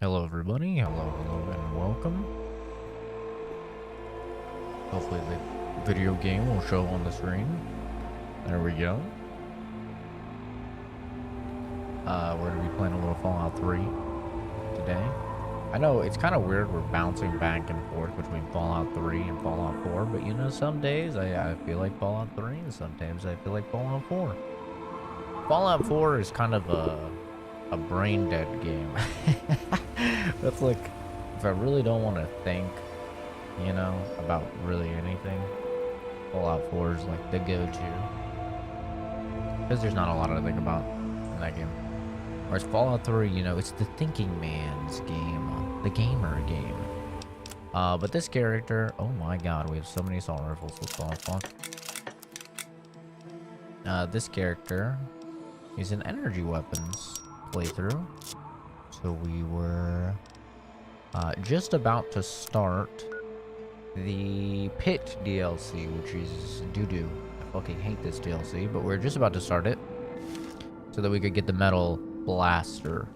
Hello everybody, hello and welcome. Hopefully the video game will show on the screen. There we go. We're gonna be playing a little Fallout 3 today. I know it's kind of weird we're bouncing back and forth between Fallout 3 and Fallout 4, but you know, some days I feel like Fallout 3 and sometimes I feel like Fallout 4. Fallout 4 is kind of a brain dead game. That's like, if I really don't want to think, you know, about really anything, Fallout 4 is like the go-to. Because there's not a lot to think about in that game. Whereas Fallout 3, you know, it's the thinking man's game, the gamer game. But this character, oh my god, we have so many assault rifles, let's fall fuck. This character is an energy weapons playthrough. So we were just about to start the Pit DLC, which is doo-doo. I fucking hate this DLC, but we're just about to start it so that we could get the metal blaster.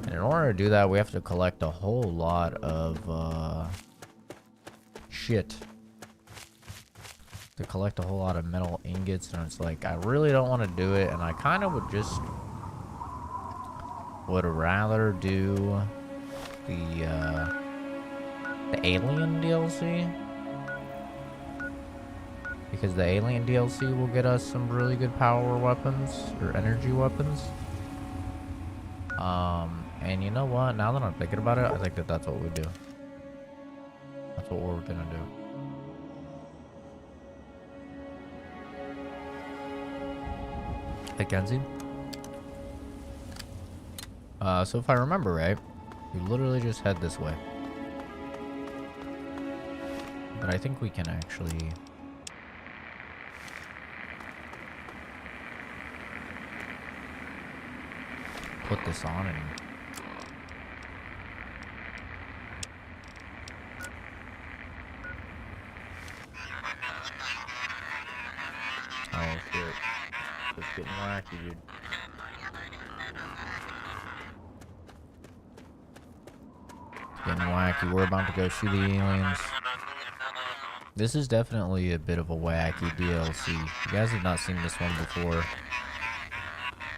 And in order to do that, we have to collect a whole lot of shit. To collect a whole lot of metal ingots, and it's like, I really don't want to do it, and I kind of would rather do the Alien DLC, because the Alien DLC will get us some really good power weapons or energy weapons. And you know what? Now that I'm thinking about it, I think that's what we do. That's what we're gonna do. Hey, Kenzie. So if I remember right, we literally just head this way. But I think we can actually put this on and oh shit. It's getting wacky, dude. Getting wacky. We're about to go see the aliens. This is definitely a bit of a wacky DLC. You guys have not seen this one before.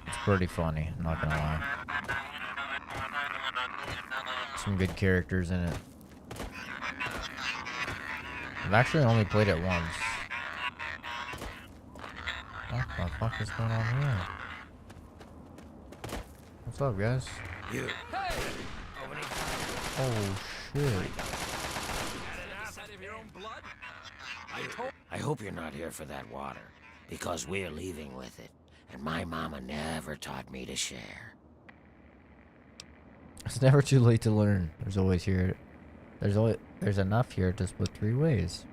It's pretty funny, I'm not gonna lie. Some good characters in it. I've actually only played it once. What the fuck is going on here? What's up, guys? You. Oh shit. I hope you're not here for that water, because we're leaving with it, and my mama never taught me to share. It's never too late to learn. There's enough here to split 3 ways.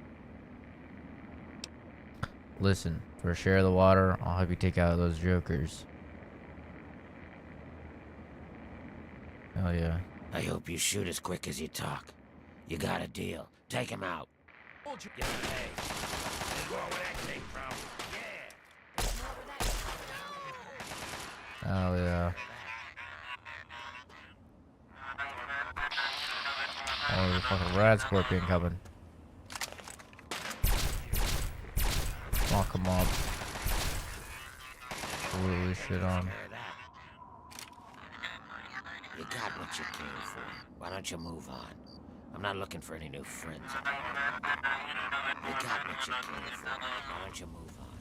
Listen, for a share of the water, I'll help you take out those jokers. Hell yeah. I hope you shoot as quick as you talk. You got a deal. Take him out. Get away. Where that came from. Yeah. Hell yeah. Oh, there's a fucking rad scorpion coming. Lock him up. Absolutely shit on. You got what you came for. Why don't you move on? I'm not looking for any new friends. You got what you came for. Why don't you move on?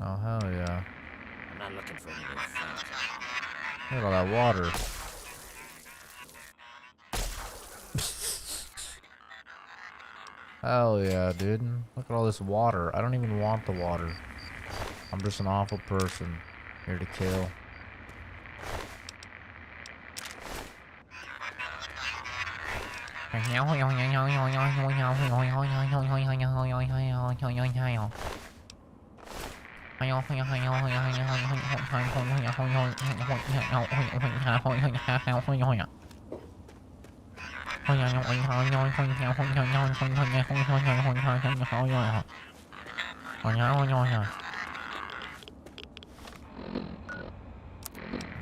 Oh, hell yeah. I'm not looking for any new friends. Look at all that water. Hell yeah, dude. Look at all this water. I don't even want the water. I'm just an awful person. Here to kill.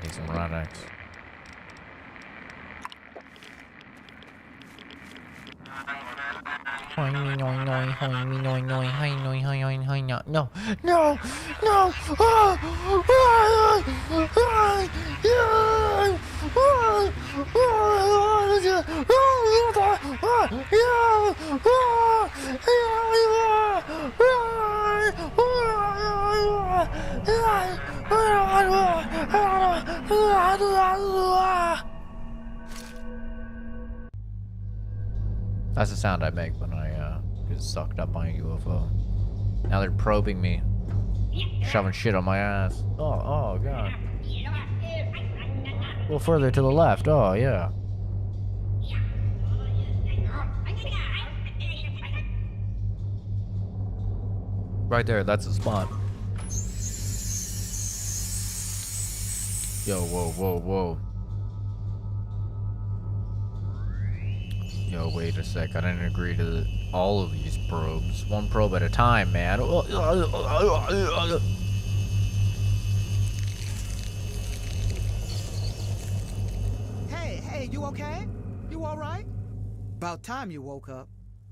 Need some Rodex. No, no, no! That's the sound I make when I get sucked up by a UFO. Now they're probing me, shoving shit on my ass. Oh god. A little further to the left. Oh yeah. Right there. That's the spot. Yo, whoa, whoa, whoa. Yo, wait a sec. I didn't agree to all of these probes. One probe at a time, man. Hey, you okay? You alright? About time you woke up.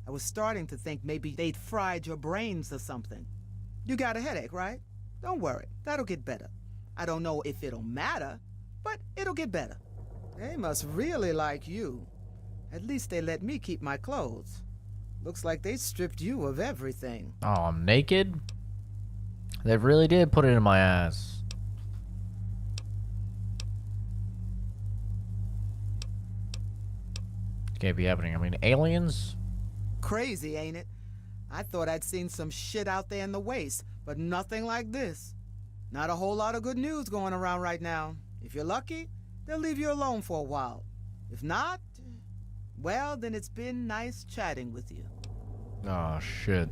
I was starting to think maybe they'd fried your brains or something. You got a headache, right? Don't worry, that'll get better. I don't know if it'll matter, but it'll get better. They must really like you. At least they let me keep my clothes. Looks like they stripped you of everything. Oh, I'm naked? They really did put it in my ass. It can't be happening. I mean, aliens? Crazy, ain't it? I thought I'd seen some shit out there in the waste, but nothing like this. Not a whole lot of good news going around right now. If you're lucky, they'll leave you alone for a while. If not, well, then it's been nice chatting with you. Oh, shit.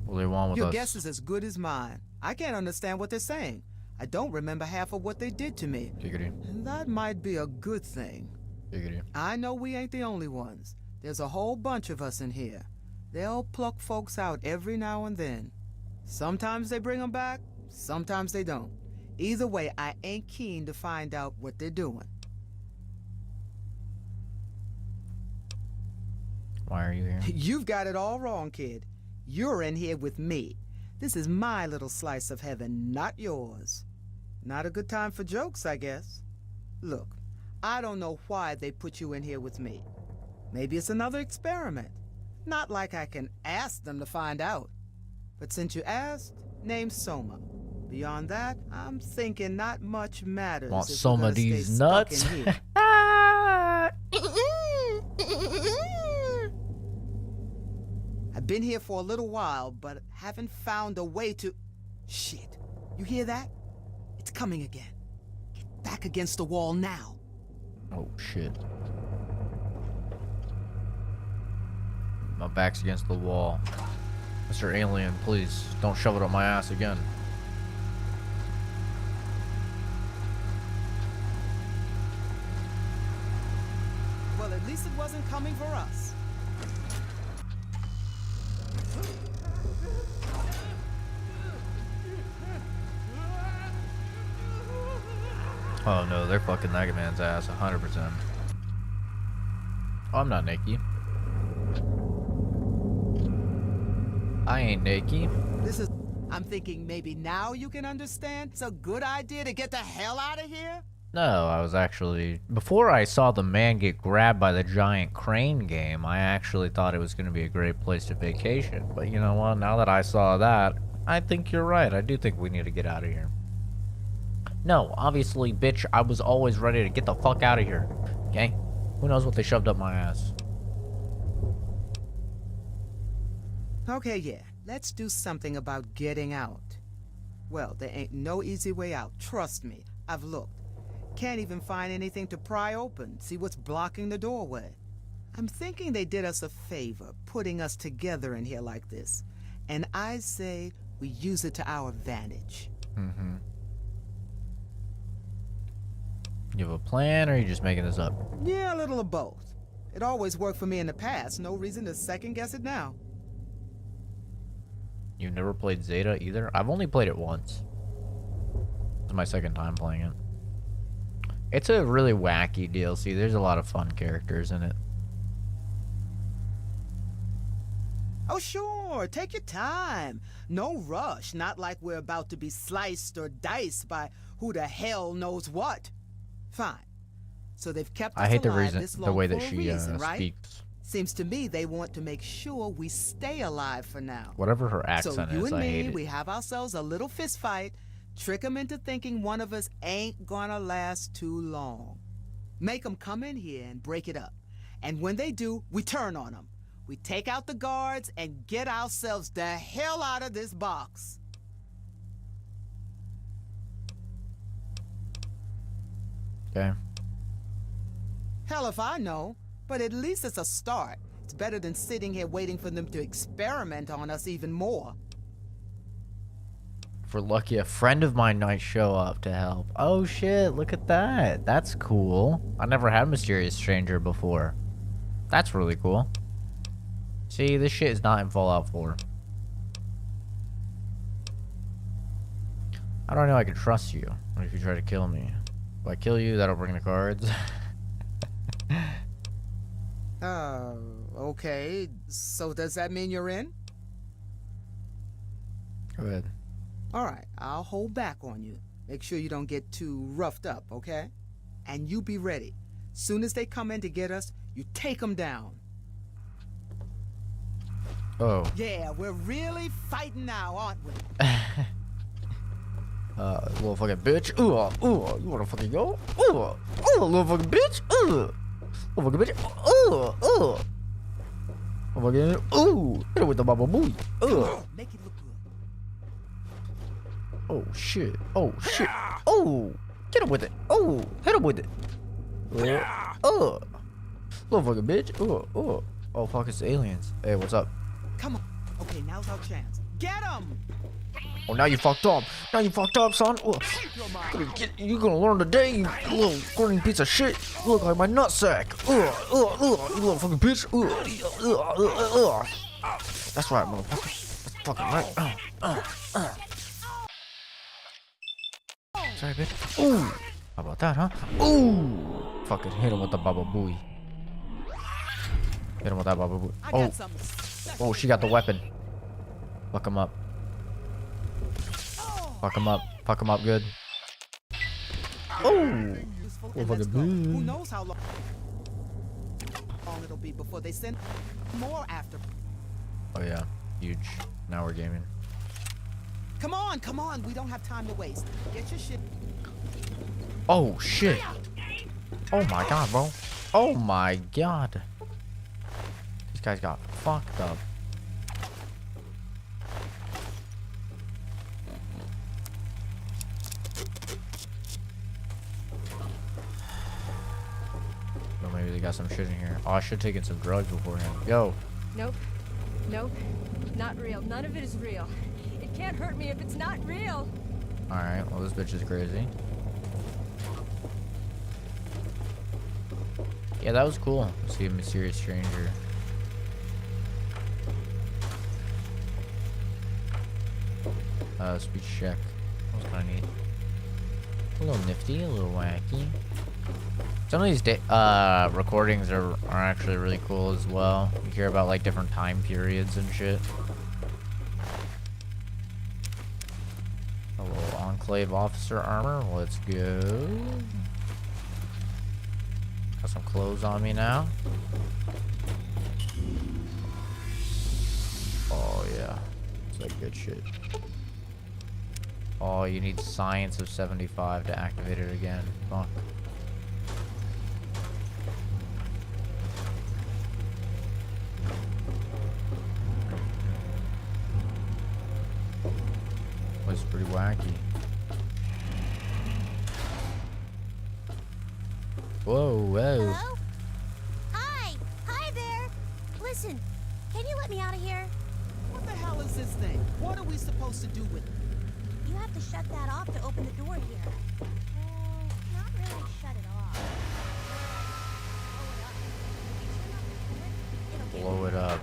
What do they want with us? Your guess is as good as mine. I can't understand what they're saying. I don't remember half of what they did to me. Giggity. And that might be a good thing. Giggity. I know we ain't the only ones. There's a whole bunch of us in here. They'll pluck folks out every now and then. Sometimes they bring them back, sometimes they don't. Either way, I ain't keen to find out what they're doing. Why are you here? You've got it all wrong, kid. You're in here with me. This is my little slice of heaven, not yours. Not a good time for jokes, I guess. Look, I don't know why they put you in here with me. Maybe it's another experiment. Not like I can ask them to find out. But since you asked, name Soma. Beyond that, I'm thinking not much matters. Want if some we're of gonna stay these stuck nuts? in here. I've been here for a little while, but haven't found a way to... Shit. You hear that? It's coming again. Get back against the wall now. Oh, shit. My back's against the wall. Mr. Alien, please, don't shove it up my ass again. Well, at least it wasn't coming for us. Oh no, they're fucking that man's ass 100%. Oh, I'm not naked. I ain't naked. I'm thinking maybe now you can understand? It's a good idea to get the hell out of here? No, I was actually... Before I saw the man get grabbed by the giant crane game, I actually thought it was going to be a great place to vacation. But you know what? Now that I saw that, I think you're right. I do think we need to get out of here. No, obviously, bitch, I was always ready to get the fuck out of here. Okay? Who knows what they shoved up my ass? Okay, yeah. Let's do something about getting out. Well, there ain't no easy way out. Trust me. I've looked. Can't even find anything to pry open. See what's blocking the doorway. I'm thinking they did us a favor, putting us together in here like this. And I say we use it to our advantage. Mm-hmm. You have a plan, or are you just making this up? Yeah, a little of both. It always worked for me in the past. No reason to second guess it now. You've never played Zeta either? I've only played it once. It's my second time playing it. It's a really wacky DLC. There's a lot of fun characters in it. Oh, sure. Take your time. No rush. Not like we're about to be sliced or diced by who the hell knows what. Fine. So they've kept us I hate alive this the long way for that a she reason, right? speaks. Seems to me they want to make sure we stay alive for now. Whatever her So accent you is, and I hate me, it. we have ourselves a little fist fight, trick them into thinking one of us ain't gonna last too long. Make them come in here and break it up. And when they do, we turn on them. We take out the guards and get ourselves the hell out of this box. Okay. Hell if I know, but at least it's a start. It's better than sitting here waiting for them to experiment on us even more. If we're lucky, a friend of mine might show up to help. Oh shit, look at that. That's cool. I never had a mysterious stranger before. That's really cool. See, this shit is not in Fallout 4. How do I know I can trust you? What if you try to kill me? If I kill you, that'll bring the cards. Okay. So does that mean you're in? Go ahead. All right, I'll hold back on you. Make sure you don't get too roughed up, okay? And you be ready. Soon as they come in to get us, you take them down. Oh. Yeah, we're really fighting now, aren't we? Little fucking bitch. You wanna fucking go? Little fucking bitch. Little fucking bitch. Fucking, hit it with the baba booey. Make it look good. Oh shit. Oh shit. Oh, get him with it. Oh, hit him with it. Little fucking bitch. Oh fuck, it's aliens. Hey, what's up? Come on. Okay, now's our chance. Get him! Oh, now you fucked up. Now you fucked up, son. You're gonna learn today, you little green piece of shit. You look like my nutsack. You little fucking bitch. That's right, motherfucker. That's fucking right. Sorry, bitch. Ooh. How about that, huh? Ooh. Fucking hit him with the baba booey. Hit him with that baba booey. Oh. Oh, she got the weapon. Fuck him up. Fuck him up. Fuck him up good. Oh. Who knows how long it'll be before they send more after. Oh yeah, huge. Now we're gaming. Come on. We don't have time to waste. Get your shit. Oh shit. Oh my god, bro. Oh my god. These guys got fucked up. Well, maybe they got some shit in here. Oh, I should have taken some drugs beforehand. Yo. Nope. Not real. None of it is real. It can't hurt me if it's not real. Alright, well this bitch is crazy. Yeah, that was cool. See a mysterious stranger. Speech check. That was kind of neat. A little nifty, a little wacky. Some of these recordings are actually really cool as well. You hear about like different time periods and shit. A little Enclave officer armor. Let's go. Got some clothes on me now. Oh yeah, it's like good shit. Oh, you need science of 75 to activate it again. Fuck. Was pretty wacky. Whoa. Hello? Hi there. Listen, can you let me out of here? What the hell is this thing? What are we supposed to do with it? You have to shut that off to open the door here. Not really shut it off. Blow it up.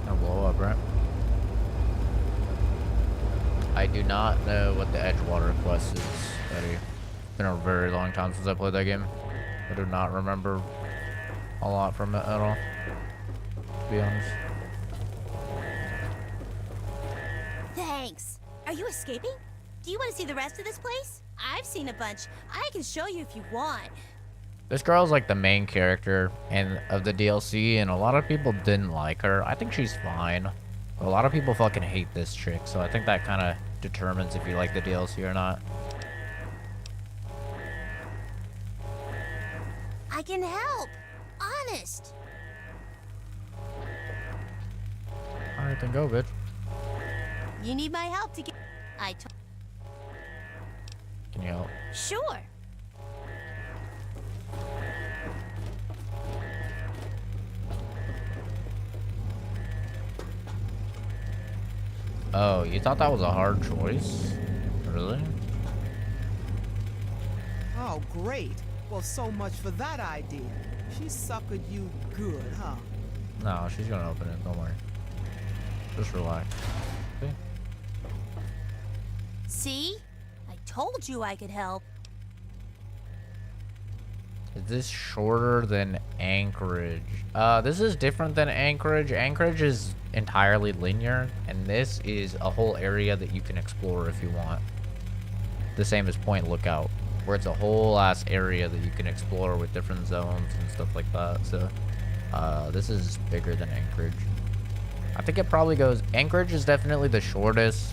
Gonna blow up, right? not know what the Edgewater quest is, Eddie. It's been a very long time since I played that game. I do not remember a lot from it at all, to be honest. Thanks. Are you escaping? Do you want to see the rest of this place? I've seen a bunch. I can show you if you want. This girl's like the main character of the DLC, and a lot of people didn't like her. I think she's fine. But a lot of people fucking hate this chick, so I think that kind of determines if you like the DLC or not. I can help. Honest. Alright, then go, bitch. You need my help to get... Can you help? Sure. Oh, you thought that was a hard choice? Really? Oh, great. Well, so much for that idea. She suckered you good, huh? No, she's gonna open it. Don't worry. Just relax. See? See? I told you I could help. Is this shorter than Anchorage? This is different than Anchorage. Anchorage is entirely linear, and this is a whole area that you can explore if you want. The same as Point Lookout, where it's a whole ass area that you can explore with different zones and stuff like that. So, this is bigger than Anchorage. I think it probably goes... Anchorage is definitely the shortest.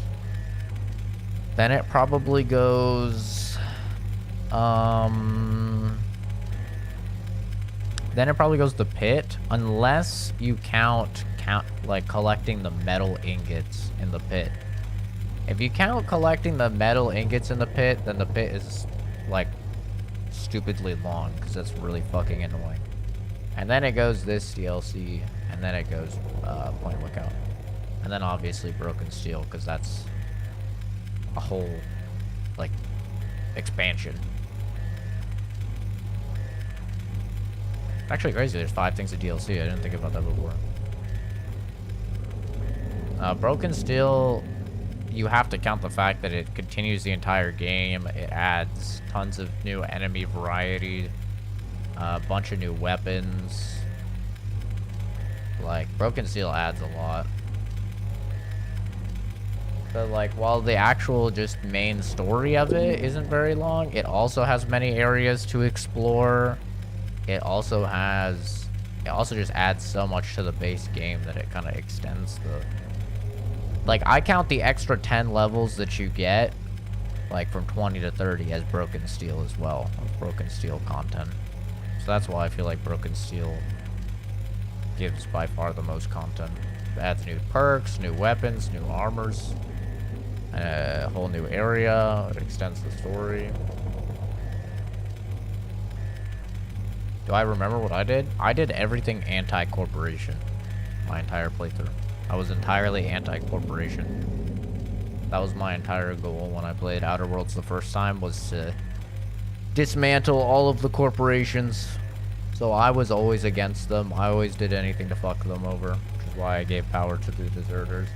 Then it probably goes... Then it probably goes to Pit, unless you count like collecting the metal ingots in the pit. If you count collecting the metal ingots in the pit, then the pit is like stupidly long, because that's really fucking annoying. And then it goes this DLC, and then it goes Point Lookout, and then obviously Broken Steel, because that's a whole like expansion. Actually crazy, there's 5 things of DLC. I didn't think about that before. Broken Steel, you have to count the fact that it continues the entire game. It adds tons of new enemy variety, a bunch of new weapons. Like, Broken Steel adds a lot. But like, while the actual just main story of it isn't very long, it also has many areas to explore. It also just adds so much to the base game that it kind of extends the... Like, I count the extra 10 levels that you get, like, from 20 to 30 as Broken Steel as well, of Broken Steel content. So that's why I feel like Broken Steel gives by far the most content. It adds new perks, new weapons, new armors, a whole new area. It extends the story. Do I remember what I did? I did everything anti-corporation my entire playthrough. I was entirely anti-corporation. That was my entire goal when I played Outer Worlds the first time, was to dismantle all of the corporations. So I was always against them. I always did anything to fuck them over, which is why I gave power to the deserters.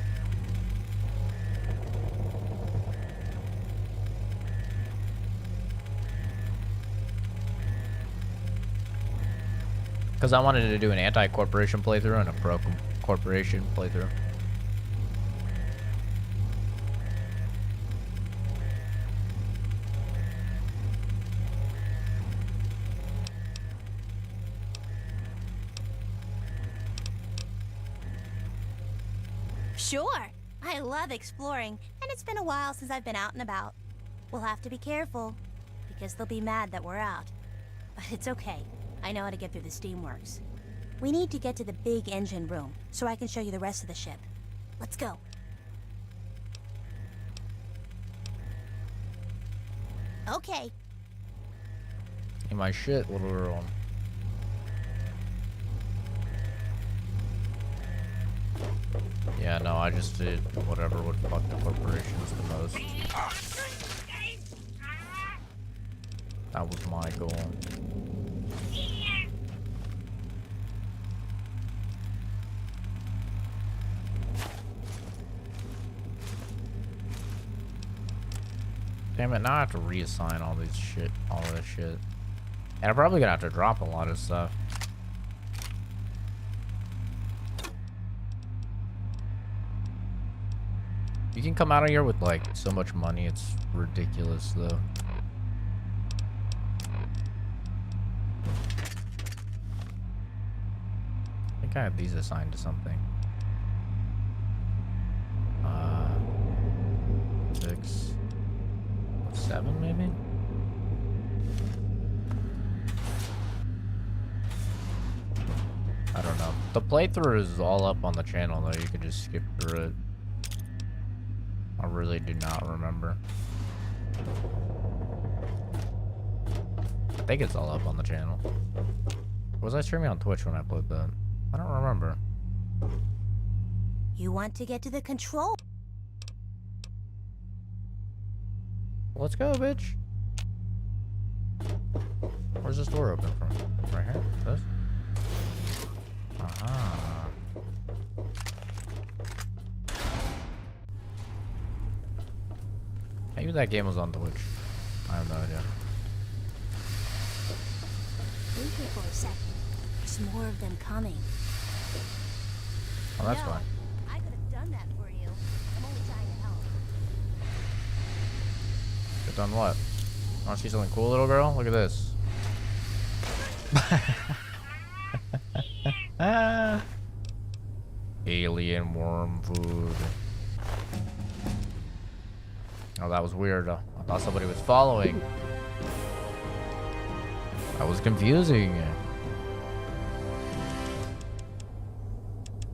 Because I wanted to do an anti-corporation playthrough and a pro-corporation playthrough. Sure. I love exploring, and it's been a while since I've been out and about. We'll have to be careful, because they'll be mad that we're out. But it's okay. I know how to get through the steamworks. We need to get to the big engine room, so I can show you the rest of the ship. Let's go. Okay. In my shit, little girl. Yeah, no, I just did whatever would fuck the corporations the most. That was my goal. Damn it, now I have to reassign all this shit. And I'm probably gonna have to drop a lot of stuff. You can come out of here with like so much money, it's ridiculous though. I think I have these assigned to something. 6, 7 maybe? I don't know. The playthrough is all up on the channel though, you could just skip through it. I really do not remember. I think it's all up on the channel. Was I streaming on Twitch when I played that? I don't remember. You want to get to the control? Let's go, bitch. Where's this door open from? Right here? This? Aha. Maybe that game was on Twitch. I have no idea. Wait here for a second. There's more of them coming. Oh, that's No, fine. I could have done that for you. I'm only trying to help. Get done what? Want to see something cool, little girl? Look at this. Alien worm food. Oh, that was weird. I thought somebody was following. That was confusing.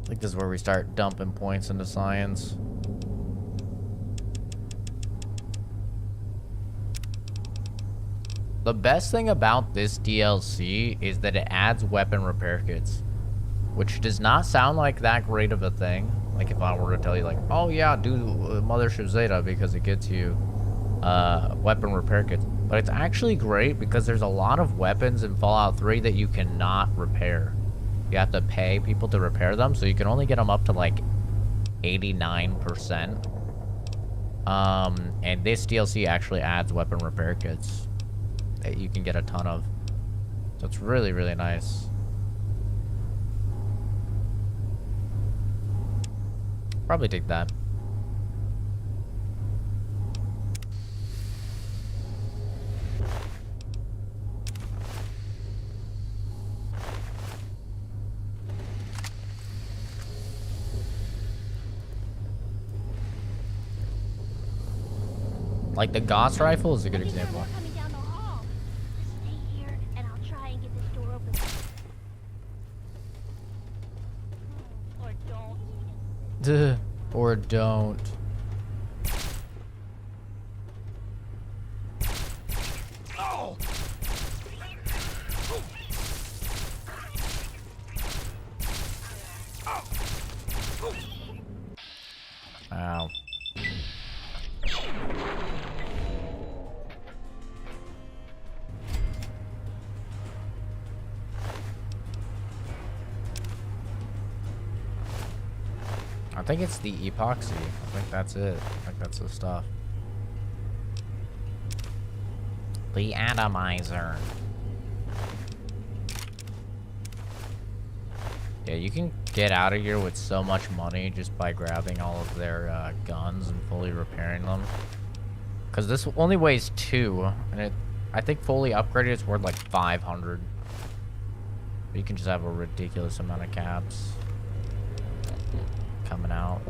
I think this is where we start dumping points into science. The best thing about this DLC is that it adds weapon repair kits, which does not sound like that great of a thing. Like if I were to tell you like, oh yeah, do Mothership Zeta because it gets you weapon repair kits. But it's actually great because there's a lot of weapons in Fallout 3 that you cannot repair. You have to pay people to repair them, so you can only get them up to like 89%. And this DLC actually adds weapon repair kits that you can get a ton of. So it's really, really nice. Probably take that. Like the Gauss rifle is a good example. Coming down the hall. Stay here, and I'll try and get this door open. Or don't. Or don't. Ow. I think it's the epoxy. I think that's it. I think that's the stuff. The atomizer. Yeah, you can get out of here with so much money just by grabbing all of their guns and fully repairing them. Because this only weighs 2, and I think fully upgraded it's worth like 500. But you can just have a ridiculous amount of caps coming out.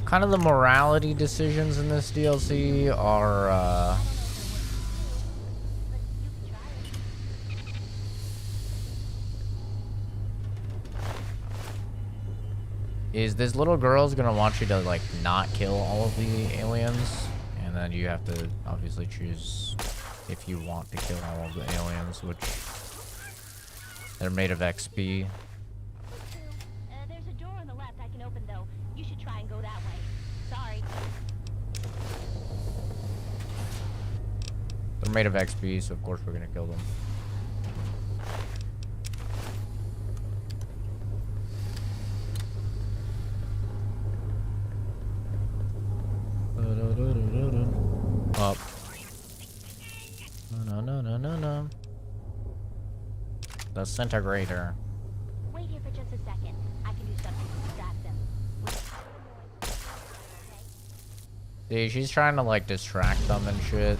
Kind of the morality decisions in this DLC are is this little girl's gonna want you to like not kill all of the aliens, and then you have to obviously choose if you want to kill all of the aliens, which they're made of XP. There's a door on the left I can open, though. You should try and go that way. Sorry. They're made of XP, so of course we're gonna kill them. Up. No. The Disintegrator. Wait here for just a second. I can do something to distract them. See, she's trying to like distract them and shit.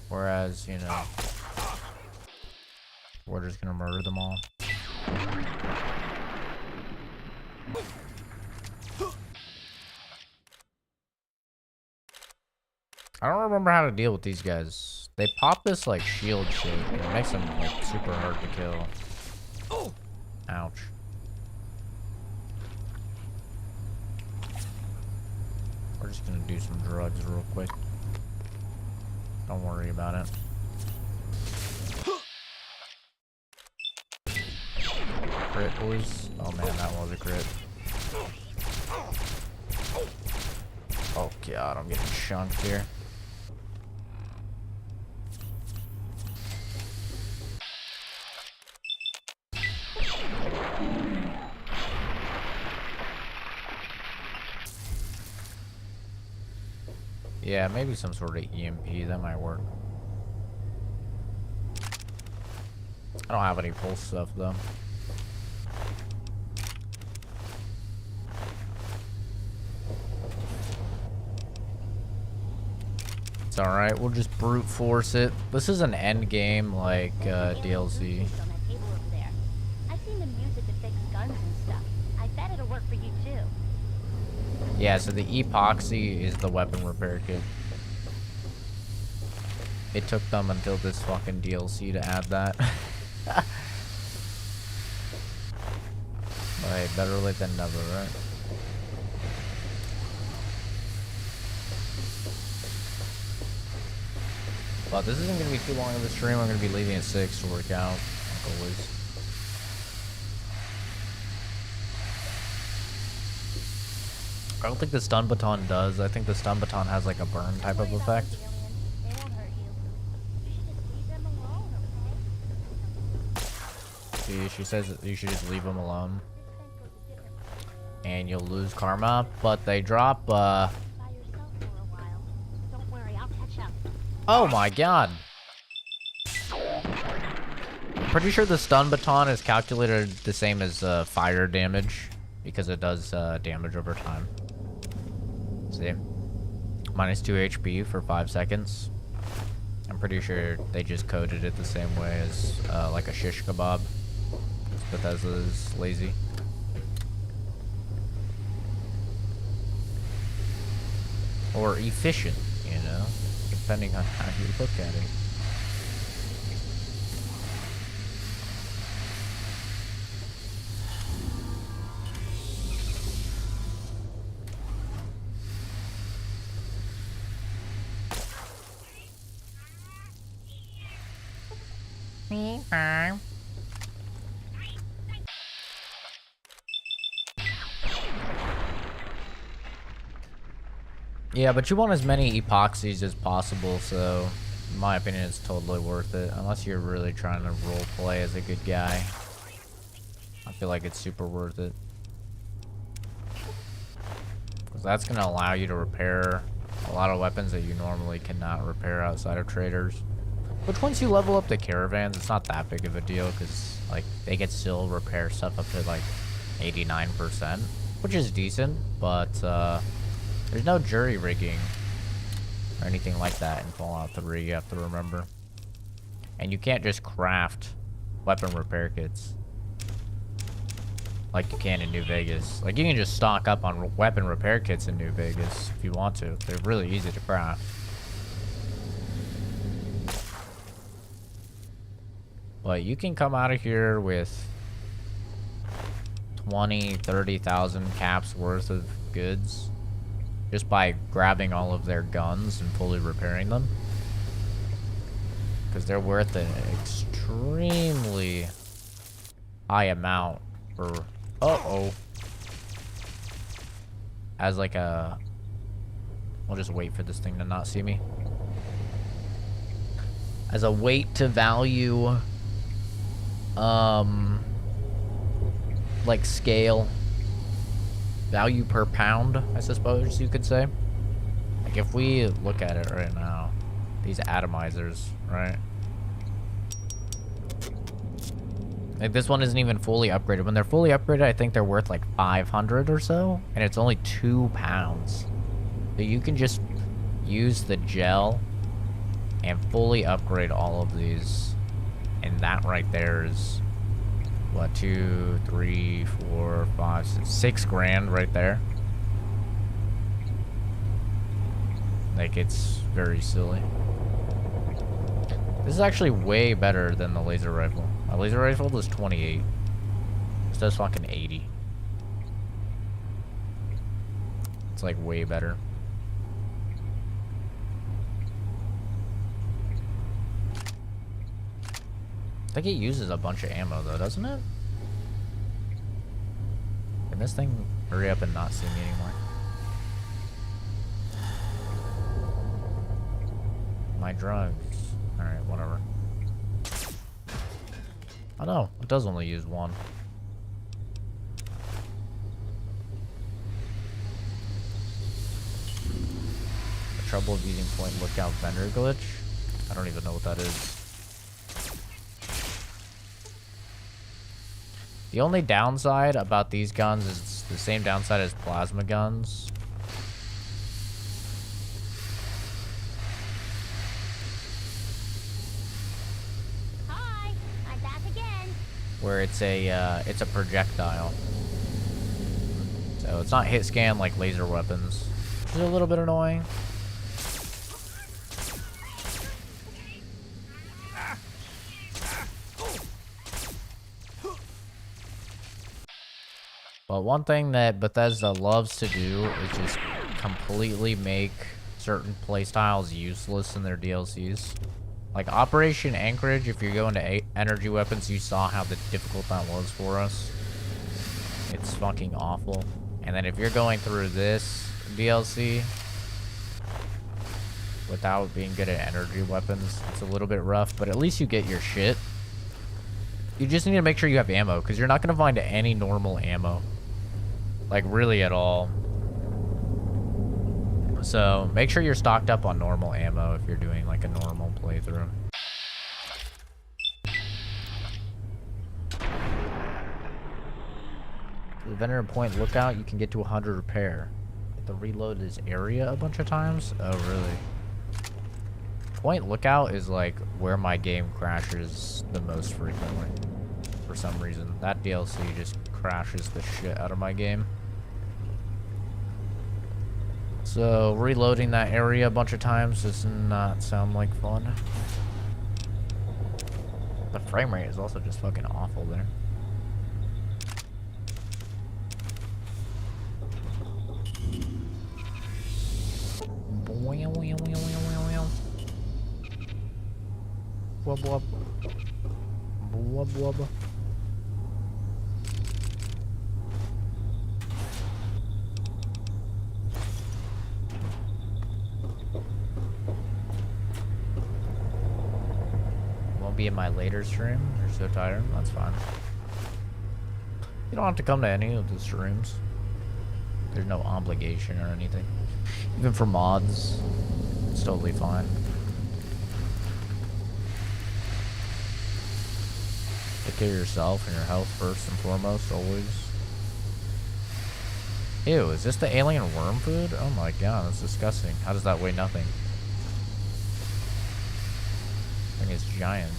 Whereas, you know, we're just gonna murder them all. I don't remember how to deal with these guys. They pop this like shield shit and it makes them like super hard to kill. Ouch. We're just gonna do some drugs real quick. Don't worry about it. Crit, boys. Oh man, that was a crit. Oh god, I'm getting chunked here. Yeah, maybe some sort of EMP, that might work. I don't have any pulse stuff though. It's alright, we'll just brute force it. This is an end game like DLC. I've seen them use it to fix guns and stuff. I bet it'll work for you too. Yeah, so the epoxy is the weapon repair kit. It took them until this fucking DLC to add that. Alright, better late than never, right? But this isn't going to be too long of a stream. I'm going to be leaving at 6 to work out, like always. I don't think the stun baton does. I think the stun baton has like a burn type of effect. See, she says that you should just leave them alone. And you'll lose karma, but they drop, Oh my god. I'm pretty sure the stun baton is calculated the same as fire damage, because it does damage over time. See? Minus 2 HP for 5 seconds. I'm pretty sure they just coded it the same way as like a shish kebab. Bethesda's lazy. Or efficient, you know? Depending on how you look at it. Yeah, but you want as many epoxies as possible, so in my opinion it's totally worth it. Unless you're really trying to role play as a good guy. I feel like it's super worth it. Because that's going to allow you to repair a lot of weapons that you normally cannot repair outside of traders. Which once you level up the caravans, it's not that big of a deal, because like they can still repair stuff up to like 89%, which is decent, but there's no jury rigging or anything like that in Fallout 3, you have to remember. And you can't just craft weapon repair kits like you can in New Vegas. Like, you can just stock up on weapon repair kits in New Vegas if you want to. They're really easy to craft. But you can come out of here with 20, 30,000 caps worth of goods just by grabbing all of their guns and fully repairing them. Because they're worth an extremely high amount for... Uh-oh. as like a... I'll just wait for this thing to not see me. As a weight to value, like scale. Value per pound, I suppose you could say. Like if we look at it right now, these atomizers, right? Like this one isn't even fully upgraded. When they're fully upgraded, I think they're worth like 500 or so, and it's only 2 pounds. So you can just use the gel and fully upgrade all of these, and that right there is what, 2, 3, 4, 5, 6 grand right there. Like, it's very silly. This is actually way better than the laser rifle. My laser rifle does 28. This does fucking 80. It's like way better. I think it uses a bunch of ammo though, doesn't it? Can this thing hurry up and not see me anymore? My drugs. Alright, whatever. Oh no, it does only use 1. The trouble of using point lookout vendor glitch? I don't even know what that is. The only downside about these guns is it's the same downside as plasma guns. Hi, I'm back again. Where it's a projectile. So it's not hit scan like laser weapons, which is a little bit annoying. But one thing that Bethesda loves to do is just completely make certain playstyles useless in their DLCs. Like Operation Anchorage, if you're going to energy weapons, you saw how difficult that was for us. It's fucking awful. And then if you're going through this DLC without being good at energy weapons, it's a little bit rough, but at least you get your shit. You just need to make sure you have ammo, because you're not going to find any normal ammo. Like, really at all. So, make sure you're stocked up on normal ammo if you're doing, like, a normal playthrough. The vendor and point lookout, you can get to 100 repair. You have to reload this area a bunch of times? Oh, really? Point lookout is, like, where my game crashes the most frequently. For some reason. That DLC just crashes the shit out of my game. So, reloading that area a bunch of times does not sound like fun. The frame rate is also just fucking awful there. Wub wub. Wub wub. Won't be in my later stream. You're so tired. That's fine. You don't have to come to any of the streams. There's no obligation or anything. Even for mods, it's totally fine. Take care of yourself and your health first and foremost, always. Ew, is this the alien worm food? Oh my god, that's disgusting. How does that weigh nothing? I think it's giant.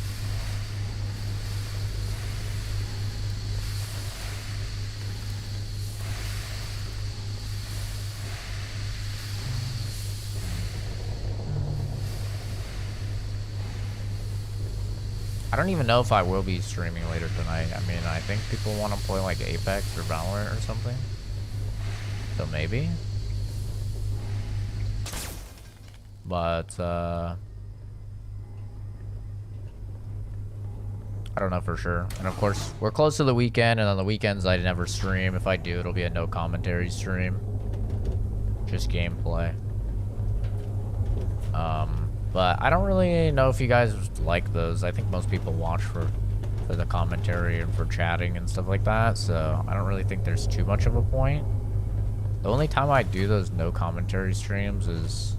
I don't even know if I will be streaming later tonight. I mean, I think people want to play like Apex or Valorant or something. So maybe. But, I don't know for sure. And of course, we're close to the weekend, and on the weekends I never stream. If I do, it'll be a no commentary stream. just gameplay. But I don't really know if you guys like those. I think most people watch for the commentary and for chatting and stuff like that, so I don't really think there's too much of a point. The only time I do those no commentary streams is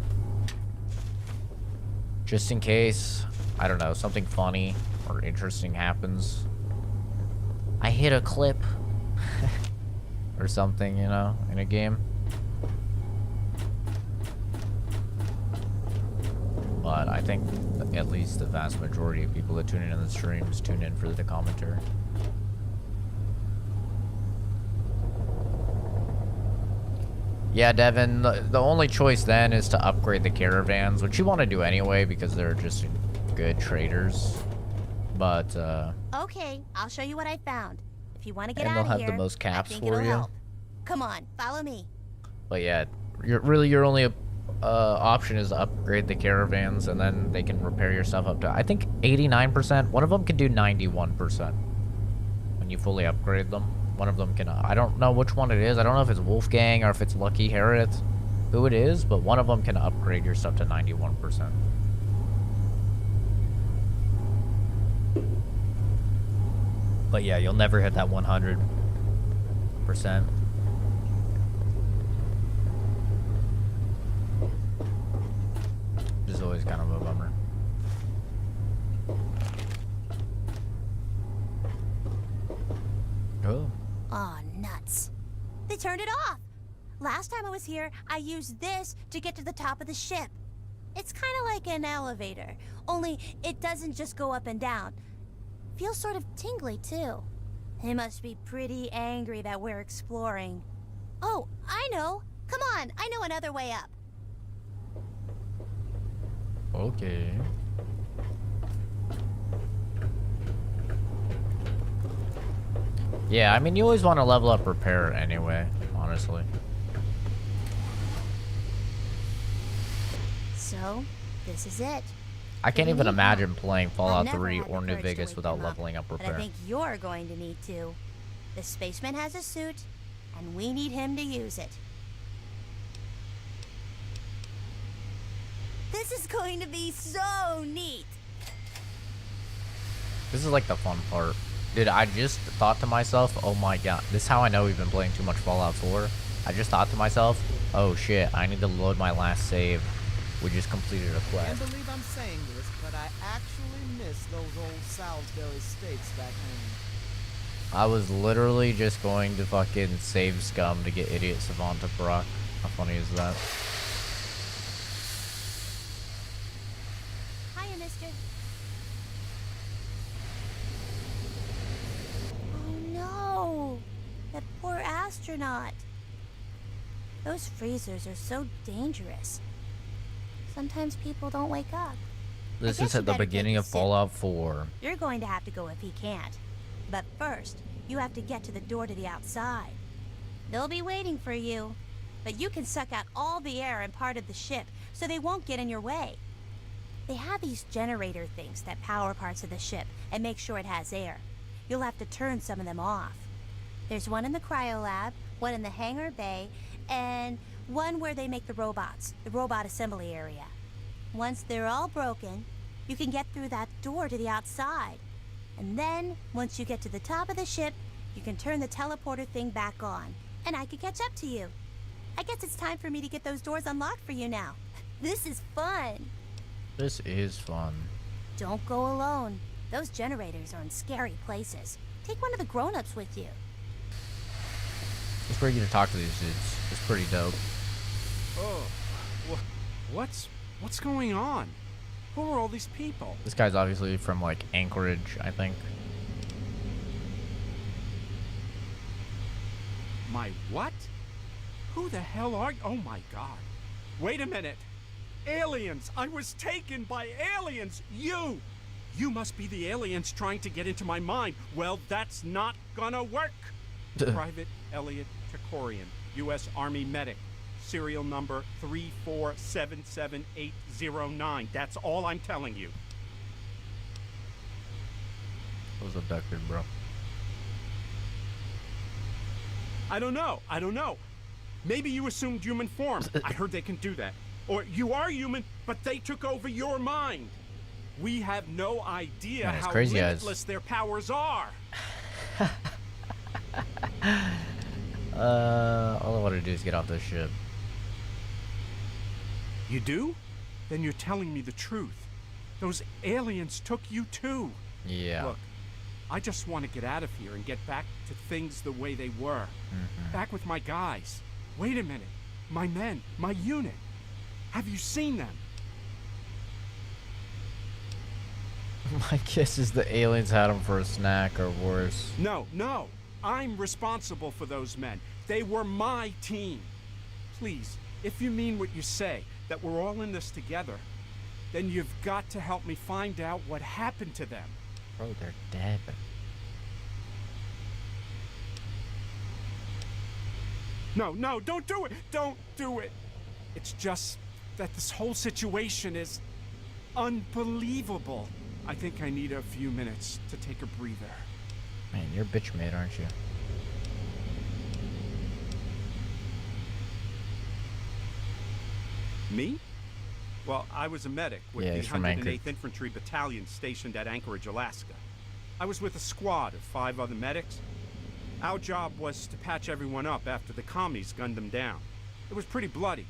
just in case, I don't know, something funny or interesting happens. I hit a clip or something, you know, in a game. But I think at least the vast majority of people that tune in on the streams tune in for the commentary. Yeah, Devin, the only choice then is to upgrade the caravans, which you want to do anyway because they're just good traders. But, Okay, I'll show you what I found. If you want to get and out they'll of have here, the most caps I think for it'll you. help. Come on, follow me. But yeah, your only option is to upgrade the caravans, and then they can repair your stuff up to, I think, 89%. One of them can do 91% when you fully upgrade them. One of them can, I don't know which one it is. I don't know if it's Wolfgang or if it's Lucky Harriet, who it is, but one of them can upgrade your stuff to 91%. But yeah, you'll never hit that 100%. Which is always kind of a bummer. Oh. Aw, nuts. They turned it off. Last time I was here, I used this to get to the top of the ship. It's kind of like an elevator, only it doesn't just go up and down. Feels sort of tingly, too. They must be pretty angry that we're exploring. Oh, I know. Come on, I know another way up. Okay. Yeah, I mean, you always want to level up repair anyway, honestly. So, this is it. I can't even imagine playing I've Fallout never 3 had the or New courage to Vegas wake without them up, leveling up but I repair. think you're going to need to. The spaceman has a suit, and we need him to use it. This is going to be so neat. This is like the fun part. Dude, I just thought to myself, oh my god, this is how I know we've been playing too much Fallout 4. I just thought to myself, oh shit, I need to load my last save. We just completed a Can't quest. believe I'm saying this, but I actually miss those old Salisbury steaks back home. I was literally just going to fucking save scum to get Idiot Savant to Brock. How funny is that? Hiya, mister. Oh no! That poor astronaut. Those freezers are so dangerous. Sometimes people don't wake up. This guess is you at the better take beginning a of sip. Fallout 4. You're going to have to go if he can't. But first, you have to get to the door to the outside. They'll be waiting for you. But you can suck out all the air and part of the ship, so they won't get in your way. They have these generator things that power parts of the ship and make sure it has air. You'll have to turn some of them off. There's one in the cryo lab, one in the hangar bay, and one where they make the robots, the robot assembly area. Once they're all broken, you can get through that door to the outside. And then, once you get to the top of the ship, you can turn the teleporter thing back on, and I can catch up to you. I guess it's time for me to get those doors unlocked for you now. This is fun. This is fun. Don't go alone. Those generators are in scary places. Take one of the grown-ups with you. It's where you get to talk to these dudes. It's pretty dope. Oh, what's going on? Who are all these people? This guy's obviously from, like, Anchorage, I think. My what? Who the hell are you? Oh my god. Wait a minute. Aliens! I was taken by aliens! You must be the aliens trying to get into my mind. Well, that's not gonna work. Private Elliot Chakorian, U.S. Army medic. Serial number 3477809. That's all I'm telling you. I was abducted, bro. I don't know. Maybe you assumed human form. I heard they can do that. Or you are human, but they took over your mind. We have no idea Man, it's how crazy limitless their powers are. All I want to do is get off this ship. You do? Then you're telling me the truth. Those aliens took you too. Yeah. Look, I just want to get out of here and get back to things the way they were. Back with my guys. Wait a minute. My men, my unit. Have you seen them? My guess is the aliens had them for a snack or worse. No, no. I'm responsible for those men. They were my team. Please, if you mean what you say, that we're all in this together, then you've got to help me find out what happened to them. Bro, they're dead. No, no, don't do it! Don't do it! It's just that this whole situation is unbelievable. I think I need a few minutes to take a breather. Man, you're a bitch made, aren't you? Me? Well, I was a medic with Yeah, the he's from 108th Anchorage. Infantry Battalion stationed at Anchorage, Alaska. I was with a squad of 5 other medics. Our job was to patch everyone up after the commies gunned them down. It was pretty bloody.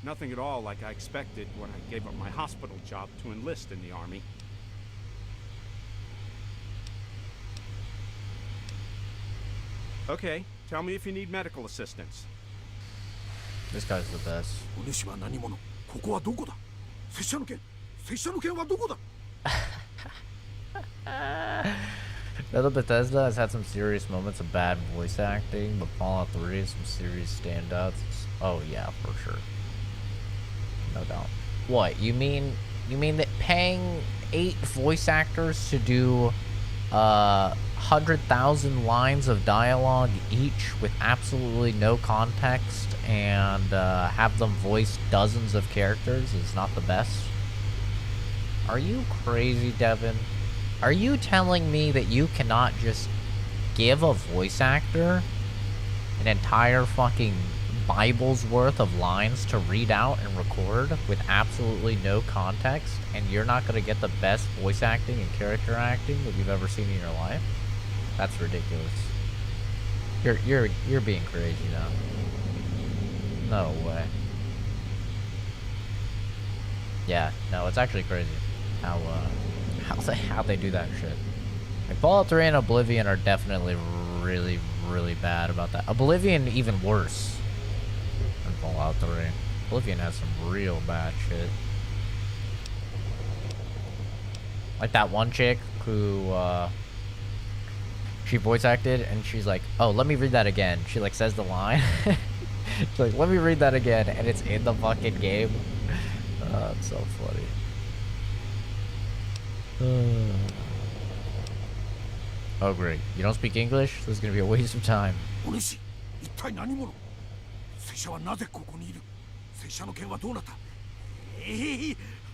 Nothing at all like I expected when I gave up my hospital job to enlist in the Army. Okay, tell me if you need medical assistance. This guy's the best. お主は何者？ここはどこだ？拙者の剣。拙者の剣はどこだ？ Now, Bethesda has had some serious moments of bad voice acting, but Fallout 3 has some serious standouts. Oh yeah, for sure. No doubt. What, you mean that paying 8 voice actors to do 100,000 lines of dialogue each with absolutely no context and have them voice dozens of characters is not the best? Are you crazy, Devin? Are you telling me that you cannot just give a voice actor an entire fucking Bible's worth of lines to read out and record with absolutely no context, and you're not going to get the best voice acting and character acting that you've ever seen in your life? That's ridiculous. You're being crazy now. No way. Yeah, no, it's actually crazy how they do that shit. Like, Fallout 3 and Oblivion are definitely really, really bad about that. Oblivion even worse than Fallout 3. Oblivion has some real bad shit. Like that one chick who she voice acted and she's like, oh, let me read that again. She like says the line. She's like, let me read that again, and it's in the fucking game. It's so funny. Oh great, you don't speak English? This is gonna be a waste of time. お主、一体何者？拙者はなぜここにいる？拙者の剣はどうなった？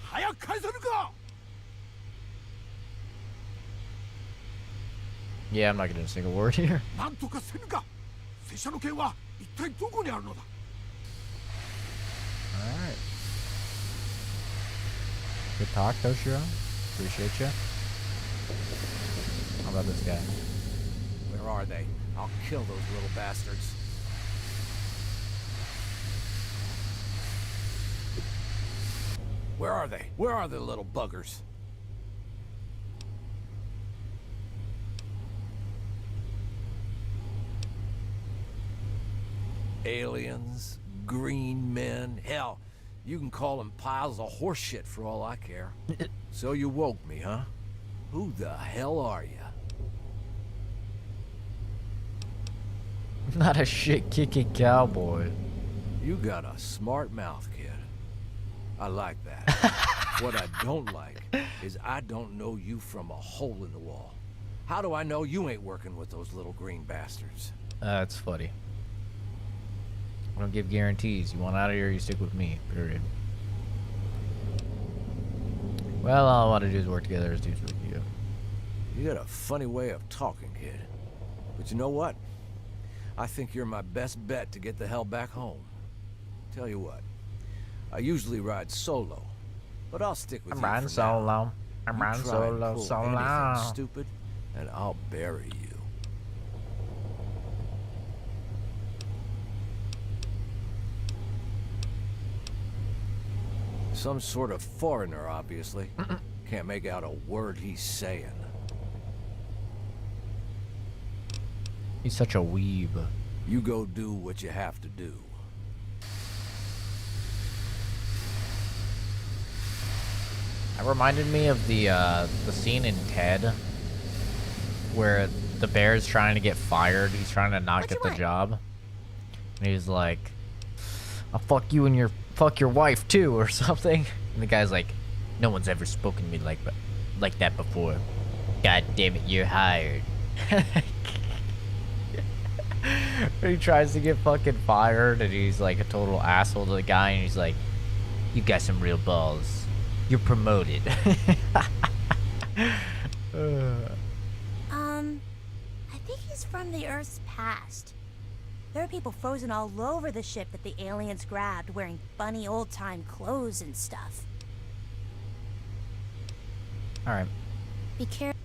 早く返せるか！ Yeah, I'm not gonna do a single word here. なんとかせぬか！拙者の剣は一体どこにあるのだ？ Alright. Good talk, Toshiro. Appreciate you. How about this guy? Where are they? I'll kill those little bastards. Where are they? Where are the little buggers? Aliens, green men, hell, you can call them piles of horse shit for all I care. So you woke me, huh? Who the hell are you? Not a shit-kicking cowboy. You got a smart mouth, kid. I like that. What I don't like is I don't know you from a hole in the wall. How do I know you ain't working with those little green bastards? That's funny. I don't give guarantees. You want out of here, you stick with me. Period. Well, all I want to do is work together as dudes with you. You got a funny way of talking, kid. But you know what? I think you're my best bet to get the hell back home. Tell you what, I usually ride solo, but I'll stick with I'm you riding for now. solo. I'm You riding try and solo, pull solo. anything stupid, and I'll bury you. Some sort of foreigner, obviously. Can't make out a word he's saying. He's such a weeb. You go do what you have to do. That reminded me of the scene in Ted where the bear's trying to get fired. He's trying to not get the job. And he's like, I'll fuck you and fuck your wife too, or something. And the guy's like, no one's ever spoken to me like that before. God damn it, you're hired. He tries to get fucking fired, and he's like a total asshole to the guy, and he's like, you got some real balls. You're promoted. I think he's from the Earth's past. There are people frozen all over the ship that the aliens grabbed, wearing funny old-time clothes and stuff. Alright. Be careful.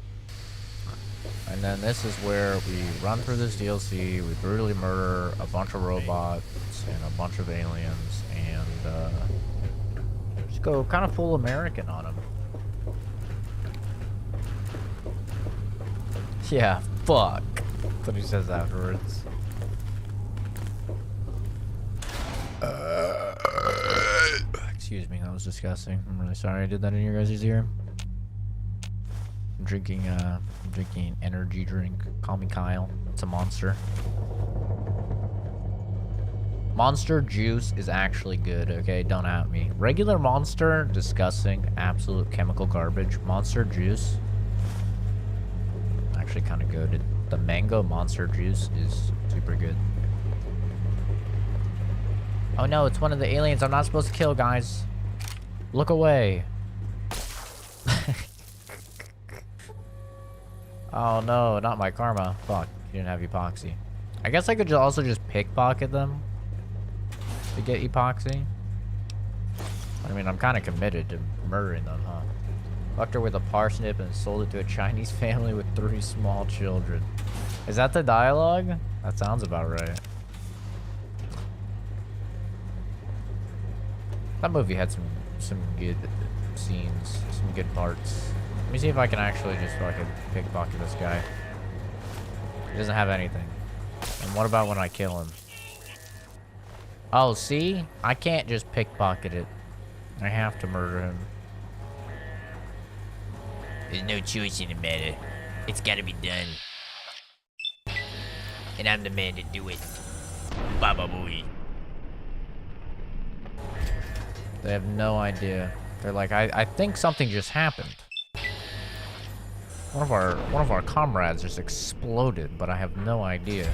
And then this is where we run through this DLC, we brutally murder a bunch of robots and a bunch of aliens, and just go kind of full American on them. Yeah, fuck. That's what he says afterwards. Excuse me, that was disgusting. I'm really sorry I did that in your guys' ear. I'm drinking energy drink. Call me Kyle. It's a Monster. Monster juice is actually good, okay? Don't at me. Regular Monster, disgusting. Absolute chemical garbage. Monster juice, actually kind of good. The mango Monster juice is super good. Oh no, it's one of the aliens I'm not supposed to kill, guys. Look away. Oh no, not my karma. Fuck, you didn't have epoxy. I guess I could also just pickpocket them to get epoxy. I mean, I'm kind of committed to murdering them, huh? Fucked her with a parsnip and sold it to a Chinese family with 3 small children. Is that the dialogue? That sounds about right. That movie had some good scenes, some good parts. Let me see if I can actually just fucking pickpocket this guy. He doesn't have anything. And what about when I kill him? Oh, see? I can't just pickpocket it. I have to murder him. There's no choice in the matter. It's gotta be done. And I'm the man to do it. Baba Booey. They have no idea. They're like, I think something just happened. One of our comrades just exploded, but I have no idea.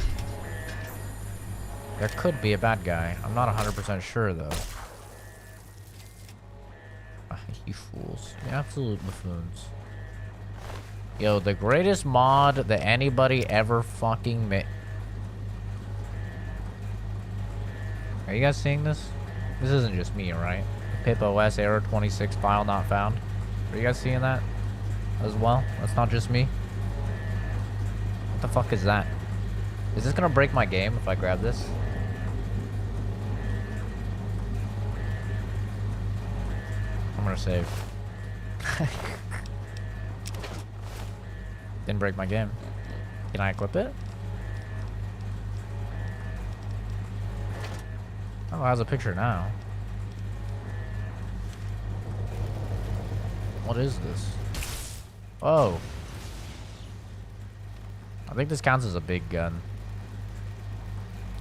There could be a bad guy. I'm not 100% sure though. You fools. You absolute buffoons. Yo, the greatest mod that anybody ever fucking made. Are you guys seeing this? This isn't just me, right? PipOS error 26 file not found. Are you guys seeing that as well? That's not just me. What the fuck is that? Is this gonna break my game if I grab this? I'm gonna save. Didn't break my game. Can I equip it? Oh, it has a picture now. What is this? Oh. I think this counts as a big gun.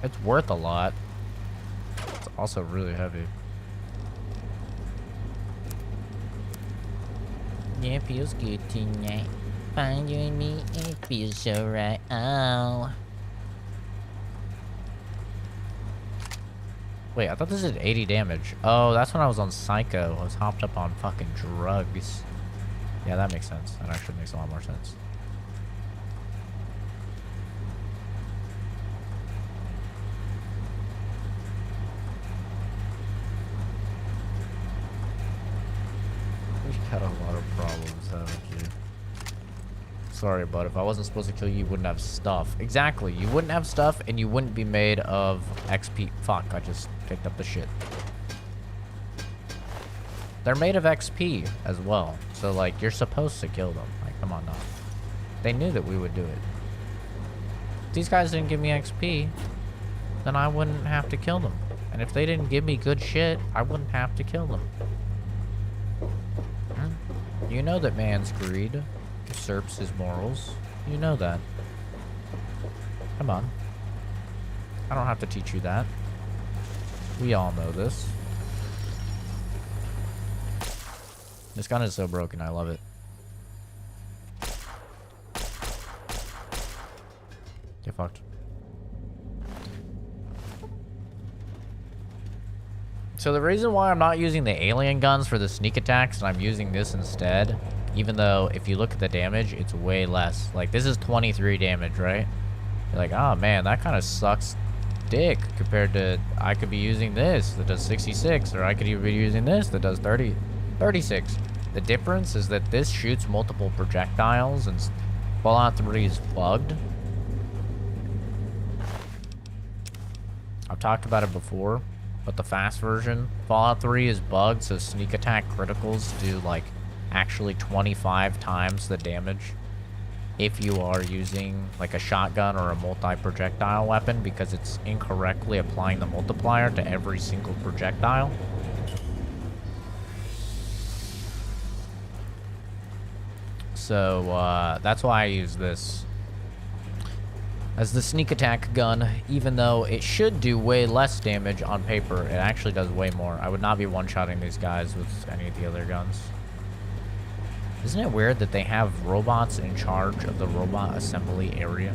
It's worth a lot. It's also really heavy. Yeah, it feels good tonight. Find you and me, it feels so right. Oh. Wait, I thought this did 80 damage. Oh, that's when I was on Psycho. I was hopped up on fucking drugs. Yeah, that makes sense. That actually makes a lot more sense. had a lot of problems, haven't you? Sorry, but if I wasn't supposed to kill you, you wouldn't have stuff. Exactly. You wouldn't have stuff, and you wouldn't be made of XP. Fuck, I just picked up the shit. They're made of XP as well. So, like, you're supposed to kill them. Like, come on now. They knew that we would do it. If these guys didn't give me XP, then I wouldn't have to kill them. And if they didn't give me good shit, I wouldn't have to kill them. You know that man's greed usurps his morals. You know that. Come on. I don't have to teach you that. We all know this. This gun is so broken, I love it. Get fucked. So the reason why I'm not using the alien guns for the sneak attacks and I'm using this instead, even though if you look at the damage, it's way less. Like, this is 23 damage, right? You're like, oh man, that kind of sucks dick compared to I could be using this that does 66, or I could even be using this that does 36. The difference is that this shoots multiple projectiles and Fallout 3 is bugged. I've talked about it before, but the fast version, Fallout 3 is bugged, so sneak attack criticals do like actually 25 times the damage if you are using like a shotgun or a multi-projectile weapon, because it's incorrectly applying the multiplier to every single projectile. So that's why I use this as the sneak attack gun, even though it should do way less damage on paper. It actually does way more. I would not be one-shotting these guys with any of the other guns. Isn't it weird that they have robots in charge of the robot assembly area?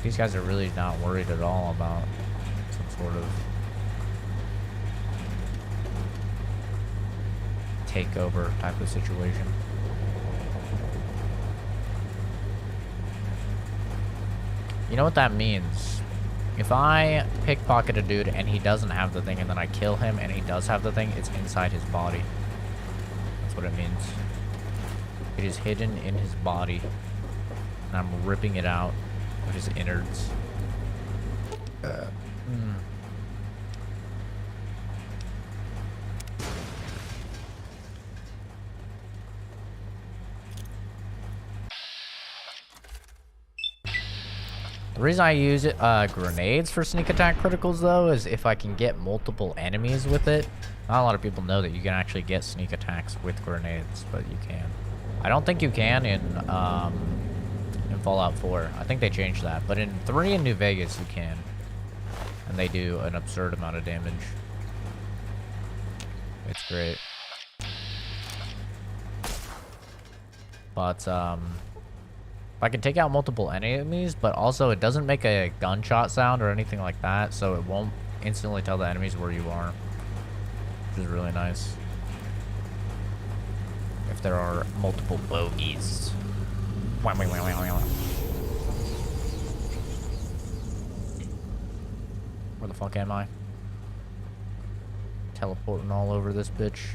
These guys are really not worried at all about some sort of takeover type of situation. You know what that means? If I pickpocket a dude and he doesn't have the thing, and then I kill him and he does have the thing, it's inside his body. That's what it means. It is hidden in his body, and I'm ripping it out of his innards. The reason I use it, grenades for sneak attack criticals though, is if I can get multiple enemies with it. Not a lot of people know that you can actually get sneak attacks with grenades, but you can. I don't think you can in Fallout 4. I think they changed that, but in 3 in New Vegas you can, and they do an absurd amount of damage. It's great. But if I can take out multiple enemies, but also it doesn't make a gunshot sound or anything like that, so it won't instantly tell the enemies where you are, which is really nice. If there are multiple bogeys. Where the fuck am I? Teleporting all over this bitch.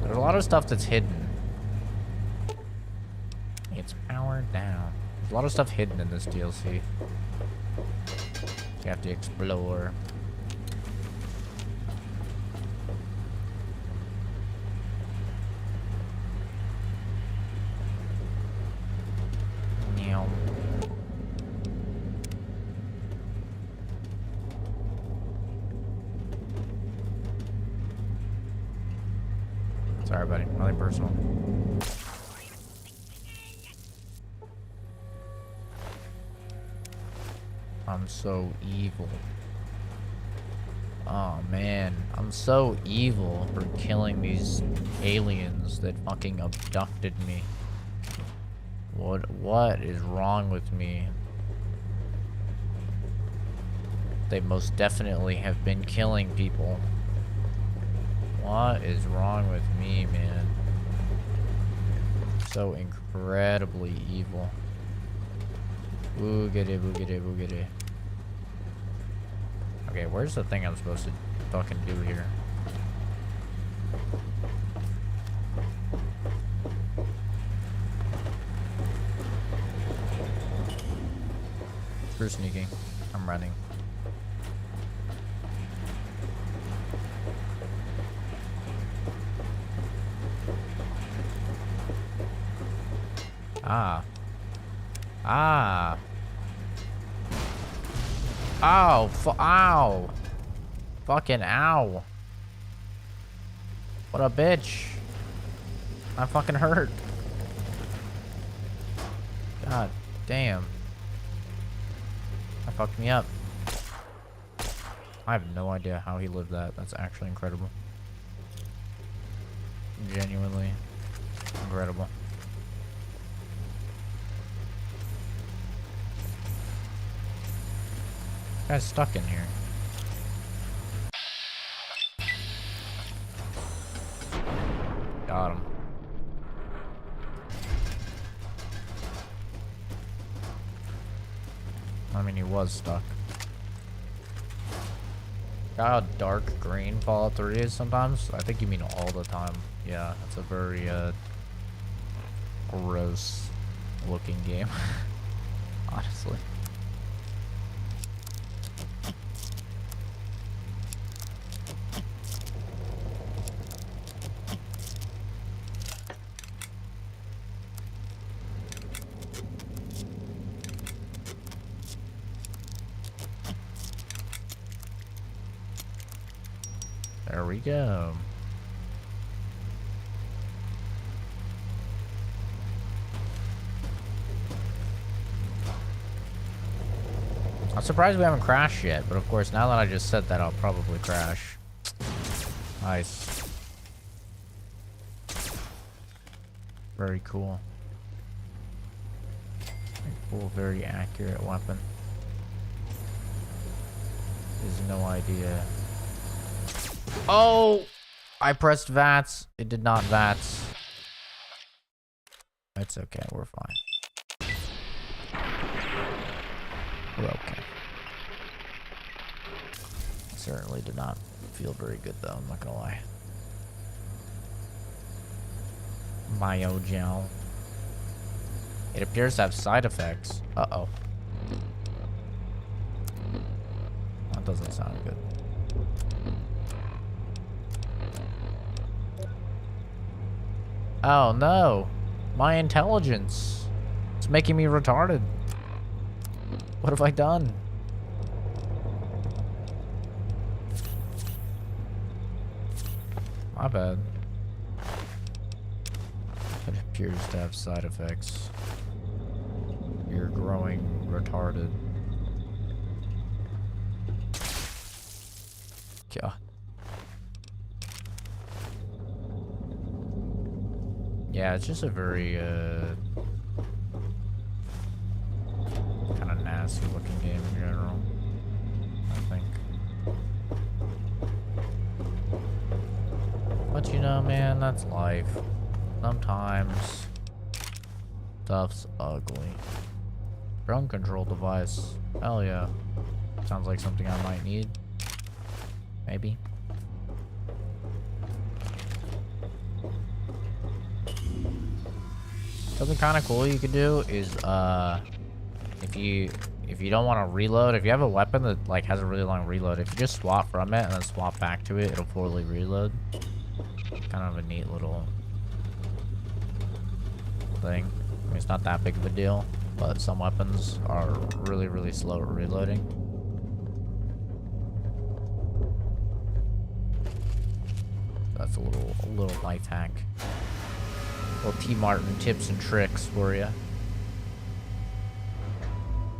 There's a lot of stuff that's hidden. It's powered down. There's a lot of stuff hidden in this DLC. You have to explore. Meow. Sorry, buddy. Nothing personal. I'm so evil. Oh man, I'm so evil for killing these aliens that fucking abducted me. What is wrong with me? They most definitely have been killing people. What is wrong with me, man? So incredibly evil. Boogity, boogity, boogity. Okay, where's the thing I'm supposed to fucking do here? Screw sneaking. I'm running. Ah. Ah. Ow. Ow. Fucking ow. What a bitch. I'm fucking hurt. God damn. That fucked me up. I have no idea how he lived that. That's actually incredible. Genuinely incredible. Guy's stuck in here. Got him. I mean, he was stuck. Got how dark green Fallout 3 is sometimes? I think you mean all the time. Yeah, it's a very, gross looking game. Honestly. There we go. I'm surprised we haven't crashed yet, but of course, now that I just said that, I'll probably crash. Nice. Very cool. Very cool, very accurate weapon. There's no idea. Oh! I pressed VATS. It did not VATS. It's okay, we're fine. We're okay. Certainly did not feel very good though, I'm not gonna lie. Biogel. It appears to have side effects. Uh-oh. That doesn't sound good. Oh no, my intelligence. It's making me retarded. What have I done? My bad. It appears to have side effects. You're growing retarded. God. Yeah, it's just a very, kind of nasty looking game in general, I think. But you know, man, that's life. Sometimes stuff's ugly. Drone control device. Hell yeah. Sounds like something I might need. Maybe. Something kind of cool you could do is, if you don't want to reload, if you have a weapon that like has a really long reload, if you just swap from it and then swap back to it, it'll fully reload. Kind of a neat little thing. I mean, it's not that big of a deal, but some weapons are really, really slow at reloading. That's a little life hack. Little T. Martin tips and tricks for you.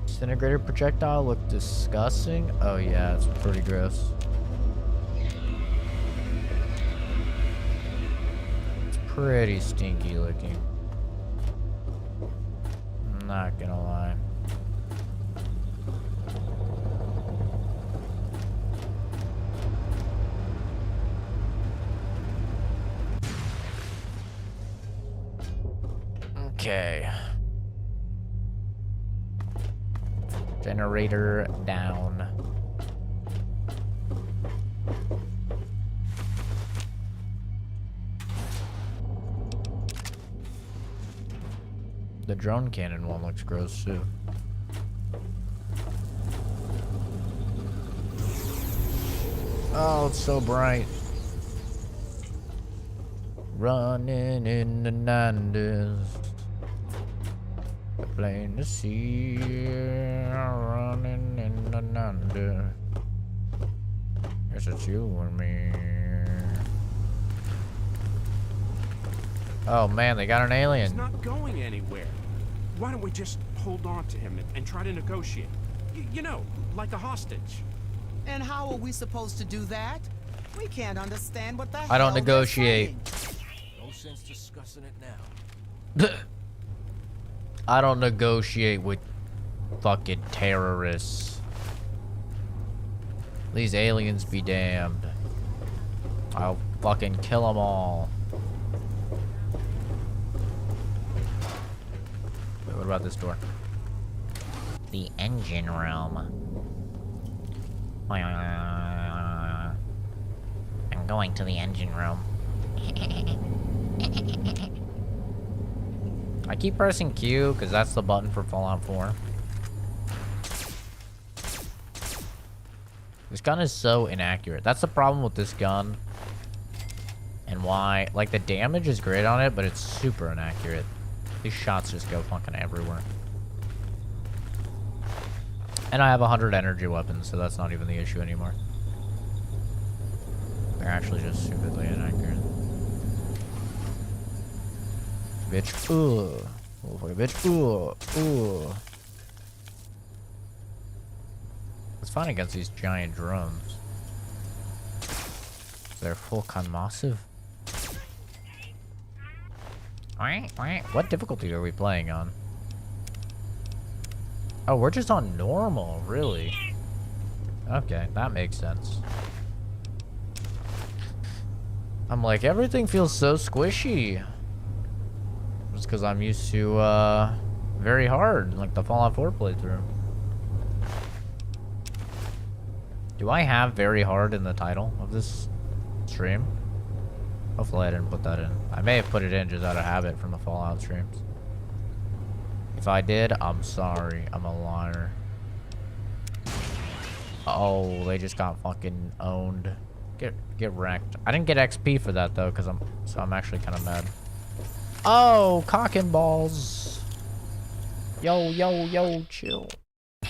Disintegrator projectile look disgusting. Oh yeah, it's pretty gross. It's pretty stinky looking. I'm not gonna lie. Okay. Generator down. The drone cannon one looks gross too. Oh, it's so bright. Running in the 90s. Plain to see. Running in the 90s. Guess it's you and me. Oh man, they got an alien. He's not going anywhere. Why don't we just hold on to him and try to negotiate? You know, like a hostage. And how are we supposed to do that? We can't understand what the hell I don't they're negotiate. saying. No sense discussing it now. I don't negotiate with fucking terrorists. These aliens be damned. I'll fucking kill them all. Wait, what about this door? The engine room. I'm going to the engine room. I keep pressing Q because that's the button for Fallout 4. This gun is so inaccurate. That's the problem with this gun. And why, like, the damage is great on it, but it's super inaccurate. These shots just go fucking everywhere. And I have 100 energy weapons, so that's not even the issue anymore. They're actually just stupidly inaccurate. Bitch, ooh. Oh, bitch, ooh, ooh. It's fine against these giant drones. They're full con massive. What difficulty are we playing on? Oh, we're just on normal, really? Okay, that makes sense. I'm like, everything feels so squishy. Just because I'm used to, very hard, like the Fallout 4 playthrough. Do I have very hard in the title of this stream? Hopefully I didn't put that in. I may have put it in just out of habit from the Fallout streams. If I did, I'm sorry. I'm a liar. Oh, they just got fucking owned. Get wrecked. I didn't get XP for that though, because I'm actually kind of mad. Oh, cock and balls. Yo, yo, yo, chill. It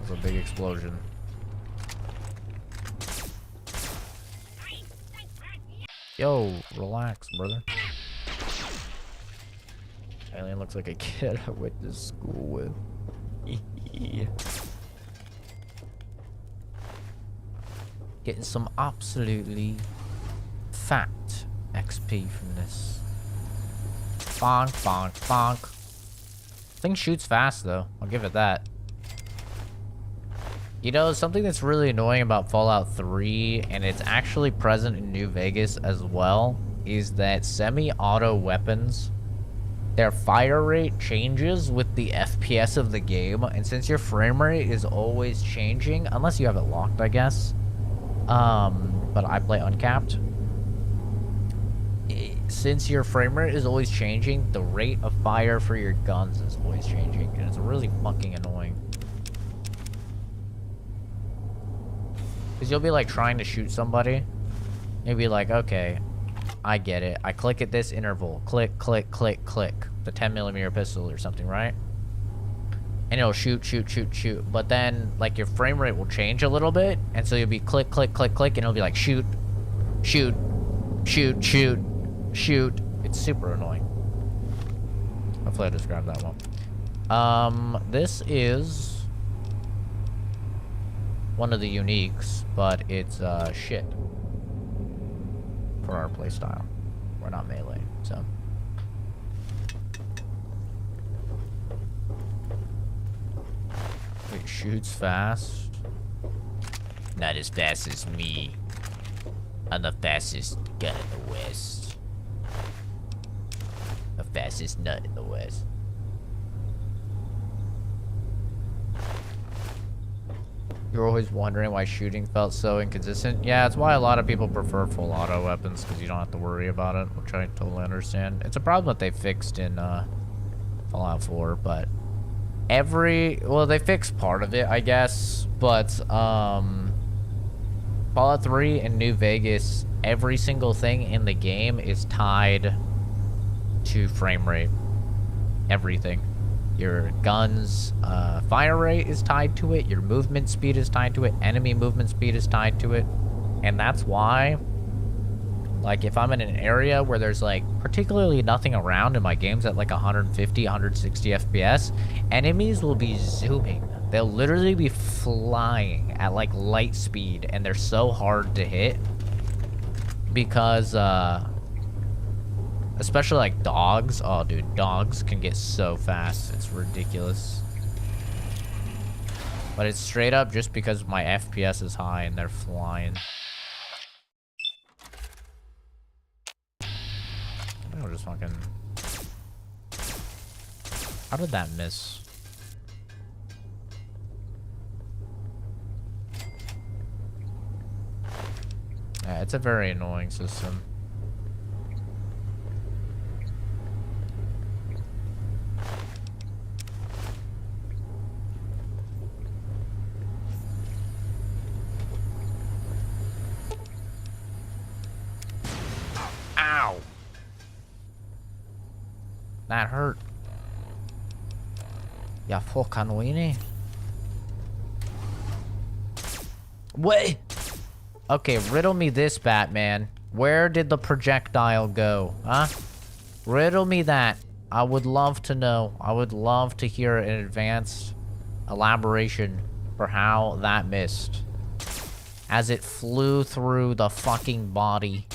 was a big explosion. Yo, relax, brother. Alien looks like a kid I went to school with. Getting some absolutely fat XP from this. Bonk, bonk, bonk. Thing shoots fast though. I'll give it that. You know, something that's really annoying about Fallout 3, and it's actually present in New Vegas as well, is that semi-auto weapons, their fire rate changes with the FPS of the game, and since your frame rate is always changing, unless you have it locked, I guess, but I play uncapped, since your frame rate is always changing, the rate of fire for your guns is always changing, and it's really fucking annoying. Because you'll be like trying to shoot somebody. You'll be like, okay, I get it. I click at this interval. Click, click, click, click. The 10mm pistol or something, right? And it'll shoot, shoot, shoot, shoot. But then, like, your frame rate will change a little bit. And so you'll be click, click, click, click. And it'll be like, shoot, shoot, shoot, shoot, shoot. It's super annoying. Hopefully I described that well. This is one of the uniques, but it's shit for our playstyle. We're not melee, so. It shoots fast. Not as fast as me. I'm the fastest gun in the West. The fastest nut in the West. You're always wondering why shooting felt so inconsistent. Yeah, it's why a lot of people prefer full auto weapons, because you don't have to worry about it, which I totally understand. It's a problem that they fixed in Fallout 4, but well, they fixed part of it, I guess, but Fallout 3 and New Vegas, every single thing in the game is tied to frame rate. Everything. Your guns, fire rate is tied to it, your movement speed is tied to it, enemy movement speed is tied to it, and that's why, like, if I'm in an area where there's, like, particularly nothing around and my game's at, like, 150, 160 FPS, enemies will be zooming. They'll literally be flying at, like, light speed, and they're so hard to hit because, especially, like, dogs. Oh, dude, dogs can get so fast. It's ridiculous. But it's straight up just because my FPS is high and they're flying. We're just fucking... How did that miss? Yeah, it's a very annoying system. Ow! That hurt. Ya fucking weenie. Wait! Okay, riddle me this, Batman. Where did the projectile go? Huh? Riddle me that. I would love to know. I would love to hear an advanced elaboration for how that missed. As it flew through the fucking body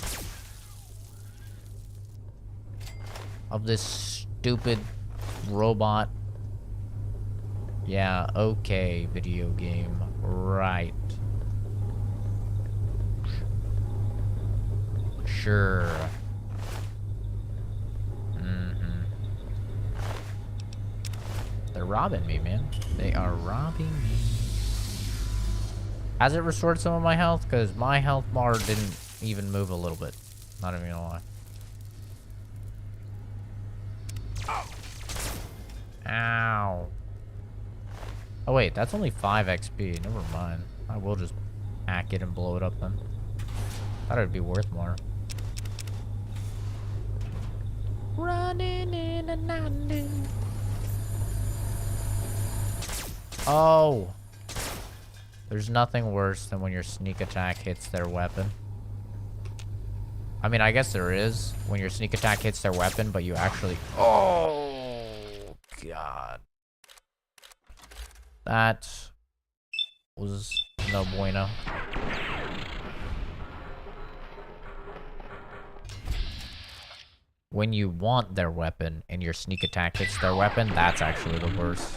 of this stupid robot. Yeah, okay, video game. Right. Sure. They're robbing me, man. They are robbing me. Has it restored some of my health? Because my health bar didn't even move a little bit. Not even gonna lie. Ow. Oh wait, that's only 5 XP. Never mind. I will just hack it and blow it up then. Thought it'd be worth more. Running in the night. Oh. There's nothing worse than when your sneak attack hits their weapon. I mean, I guess there is when your sneak attack hits their weapon, but you actually... Oh, God. That was no bueno. When you want their weapon and your sneak attack hits their weapon, that's actually the worst.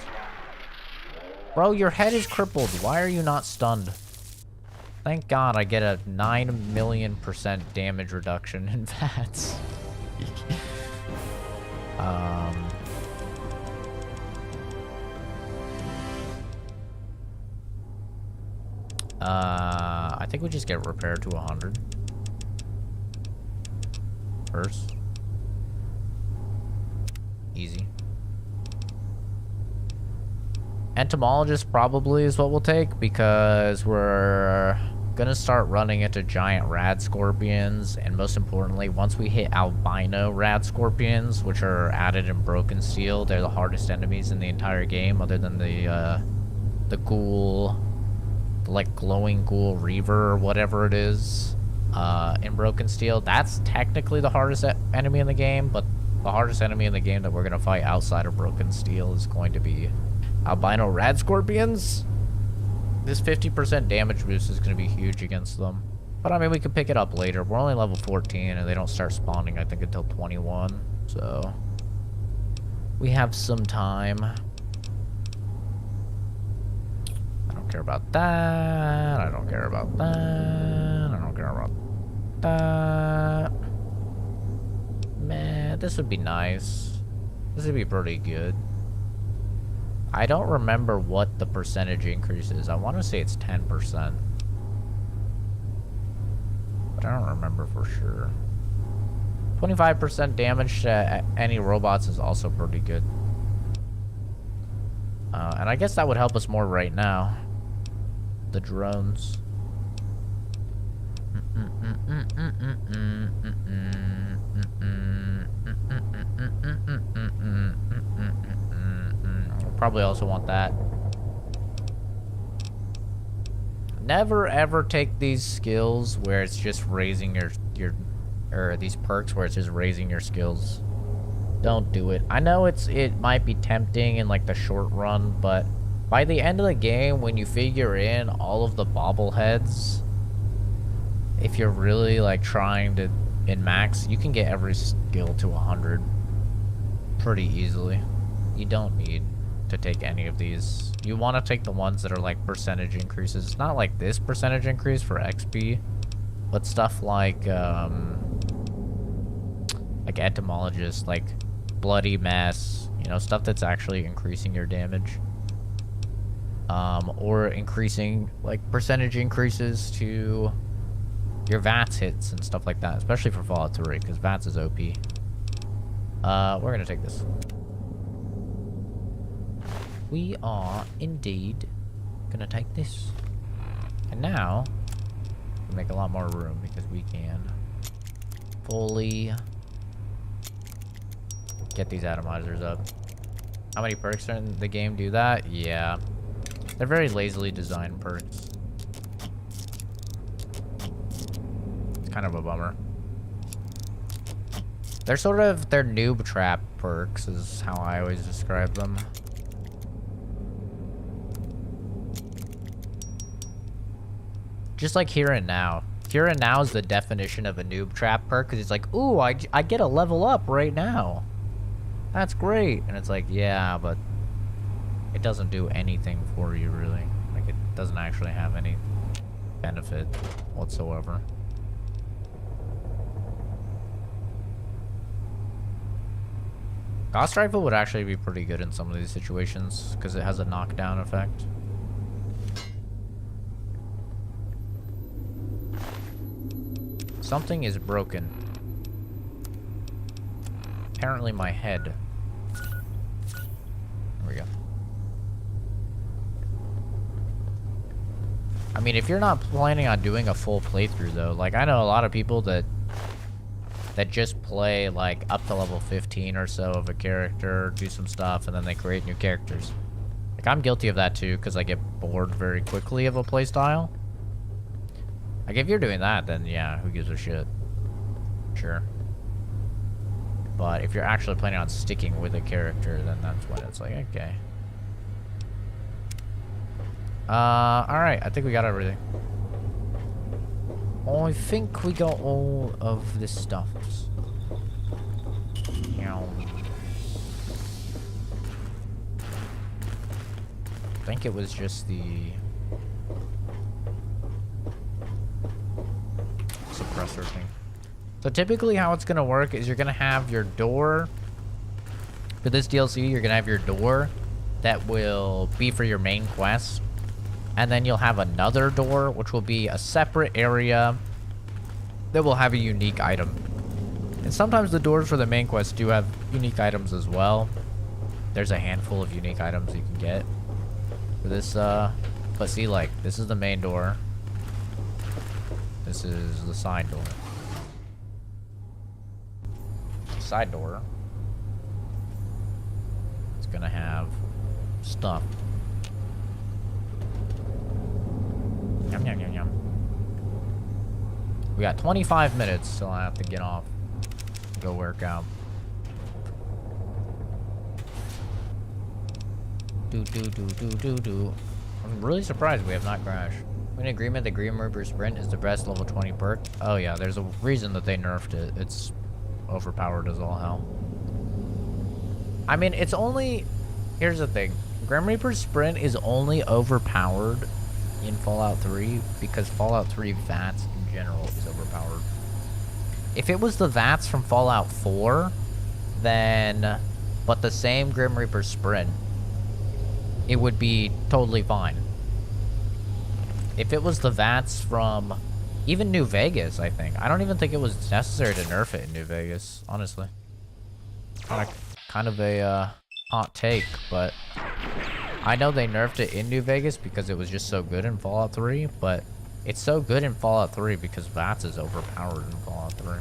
Bro, your head is crippled. Why are you not stunned? Thank God I get a 9,000,000% damage reduction in VATS. I think we just get repair to 100 first. Easy. Entomologist probably is what we'll take because we're gonna start running into giant rad scorpions, and most importantly, once we hit albino rad scorpions, which are added in Broken Steel, they're the hardest enemies in the entire game, other than the ghoul, the like glowing ghoul reaver or whatever it is, in Broken Steel. That's technically the hardest enemy in the game, but the hardest enemy in the game that we're gonna fight outside of Broken Steel is going to be albino rad scorpions. This 50% damage boost is going to be huge against them. But I mean, we could pick it up later. We're only level 14 and they don't start spawning, I think, until 21. So we have some time. I don't care about that. I don't care about that. I don't care about that. Man, this would be nice. This would be pretty good. I don't remember what the percentage increase is. I want to say it's 10%. But I don't remember for sure. 25% damage to any robots is also pretty good. And I guess that would help us more right now. The drones. Probably also want that. Never ever take these skills where it's just raising or these perks where it's just raising your skills. Don't do it. I know it might be tempting in like the short run, but by the end of the game, when you figure in all of the bobbleheads, if you're really like trying to min-max, you can get every skill to 100 pretty easily. You don't need to take any of these. You want to take the ones that are like percentage increases. Not like this percentage increase for XP, but stuff like etymologist, like bloody mess, you know, stuff that's actually increasing your damage. Or increasing like percentage increases to your VATS hits and stuff like that, especially for Fallout 3, because VATS is OP. We're gonna take this. We are indeed gonna take this. And now, we make a lot more room because we can fully get these atomizers up. How many perks in the game do that? Yeah. They're very lazily designed perks. It's kind of a bummer. They're sort of, they're noob trap perks is how I always describe them. Just like Here and Now. Here and Now is the definition of a noob trap perk, because it's like, ooh, I get a level up right now. That's great. And it's like, yeah, but it doesn't do anything for you, really. Like, it doesn't actually have any benefit whatsoever. Gauss Rifle would actually be pretty good in some of these situations, because it has a knockdown effect. Something is broken. Apparently my head. There we go. I mean, if you're not planning on doing a full playthrough, though, like, I know a lot of people that just play, like, up to level 15 or so of a character, do some stuff, and then they create new characters. Like, I'm guilty of that, too, because I get bored very quickly of a playstyle. Like, if you're doing that, then, yeah, who gives a shit? Sure. But if you're actually planning on sticking with a character, then that's when it's like, okay. Alright, I think we got everything. I think we got all of this stuff. I think it was just the suppressor thing. So typically how it's gonna work is you're gonna have your door for this DLC. You're gonna have your door that will be for your main quest, and then you'll have another door which will be a separate area that will have a unique item. And sometimes the doors for the main quest do have unique items as well. There's a handful of unique items you can get for this, but see, like, this is the main door. This is the side door. Side door. It's gonna have stuff. Yum, yum, yum, yum. We got 25 minutes till I have to get off. Go work out. I'm really surprised we have not crashed. In agreement, the Grim Reaper Sprint is the best level 20 perk. Oh yeah, there's a reason that they nerfed it. It's overpowered as all hell. I mean, it's only... Here's the thing. Grim Reaper Sprint is only overpowered in Fallout 3 because Fallout 3 VATS in general is overpowered. If it was the VATS from Fallout 4, then... But the same Grim Reaper Sprint, it would be totally fine. If it was the VATS from even New Vegas, I think. I don't even think it was necessary to nerf it in New Vegas, honestly. Kind of a hot take, but I know they nerfed it in New Vegas because it was just so good in Fallout 3, but it's so good in Fallout 3 because VATS is overpowered in Fallout 3.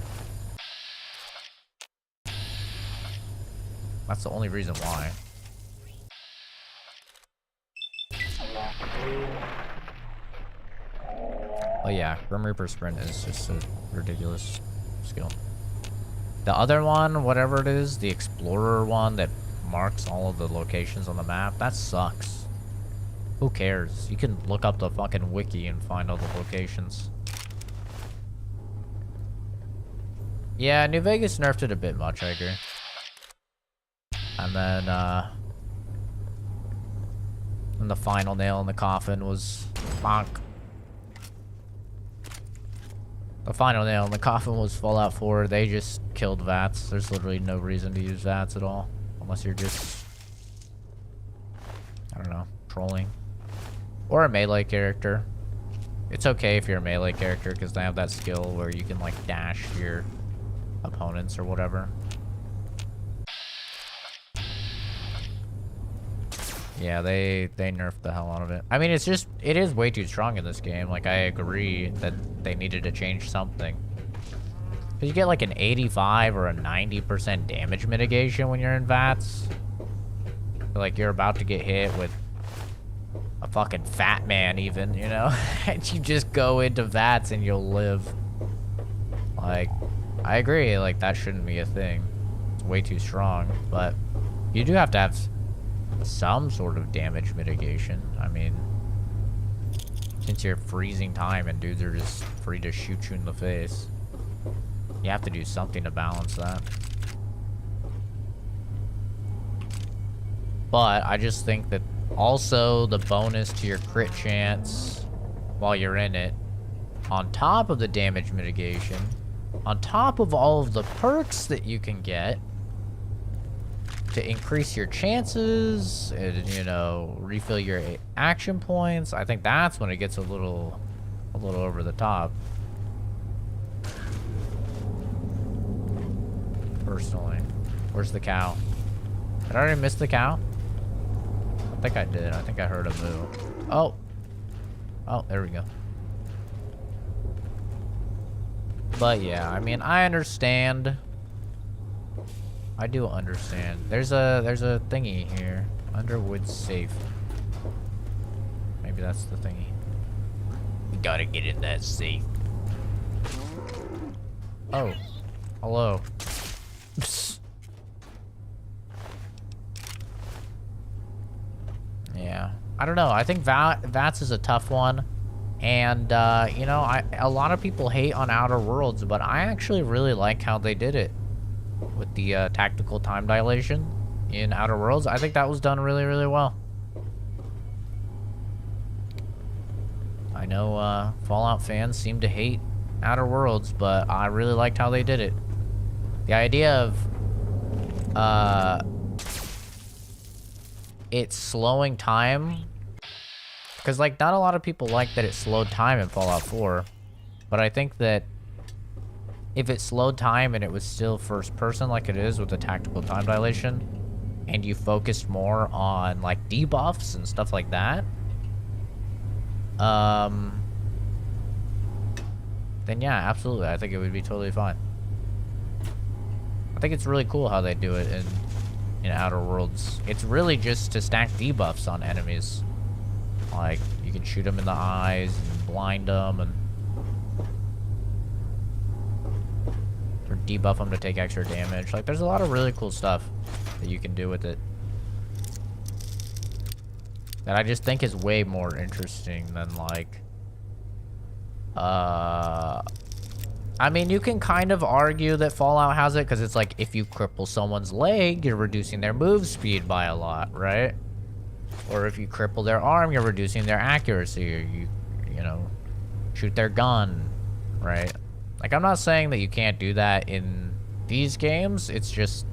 That's the only reason why. Oh yeah, Grim Reaper Sprint is just a ridiculous skill. The other one, whatever it is, the Explorer one that marks all of the locations on the map, that sucks. Who cares? You can look up the fucking wiki and find all the locations. Yeah, New Vegas nerfed it a bit much, I agree. And then, and the final nail in the coffin was bonk. The final nail in the coffin was Fallout 4. They just killed VATS. There's literally no reason to use VATS at all. Unless you're just, I don't know, trolling. Or a melee character. It's okay if you're a melee character because they have that skill where you can like dash your opponents or whatever. Yeah, they nerfed the hell out of it. I mean, it's just, it is way too strong in this game. Like, I agree that they needed to change something. Because you get like an 85 or a 90% damage mitigation when you're in VATS. Like, you're about to get hit with a fucking fat man even, you know? And you just go into VATS and you'll live. Like, I agree, like, that shouldn't be a thing. It's way too strong, but you do have to have some sort of damage mitigation. I mean, since you're freezing time and dudes are just free to shoot you in the face, you have to do something to balance that. But I just think that also the bonus to your crit chance while you're in it, on top of the damage mitigation, on top of all of the perks that you can get to increase your chances and, you know, refill your action points, I think that's when it gets a little over the top. Personally. Where's the cow? Did I already miss the cow? I think I did. I think I heard a move. Oh. Oh, there we go. But yeah, I mean, I understand. I do understand. There's a thingy here. Underwood safe. Maybe that's the thingy. We gotta get in that safe. Oh. Hello. Yeah. I don't know. I think VATS is a tough one. And, you know, a lot of people hate on Outer Worlds, but I actually really like how they did it. With the tactical time dilation in Outer Worlds. I think that was done really, really well. I know Fallout fans seem to hate Outer Worlds, but I really liked how they did it. The idea of it slowing time, because like not a lot of people like that it slowed time in Fallout 4, but I think that if it slowed time and it was still first person like it is with the tactical time dilation, and you focused more on like debuffs and stuff like that, then yeah, absolutely, I think it would be totally fine. I think it's really cool how they do it in Outer Worlds. It's really just to stack debuffs on enemies. Like, you can shoot them in the eyes and blind them and or debuff them to take extra damage. Like, there's a lot of really cool stuff that you can do with it that I just think is way more interesting than, like, I mean, you can kind of argue that Fallout has it, because it's like, if you cripple someone's leg, you're reducing their move speed by a lot, right? Or if you cripple their arm, you're reducing their accuracy, or you know, shoot their gun, right? Like, I'm not saying that you can't do that in these games, it's just,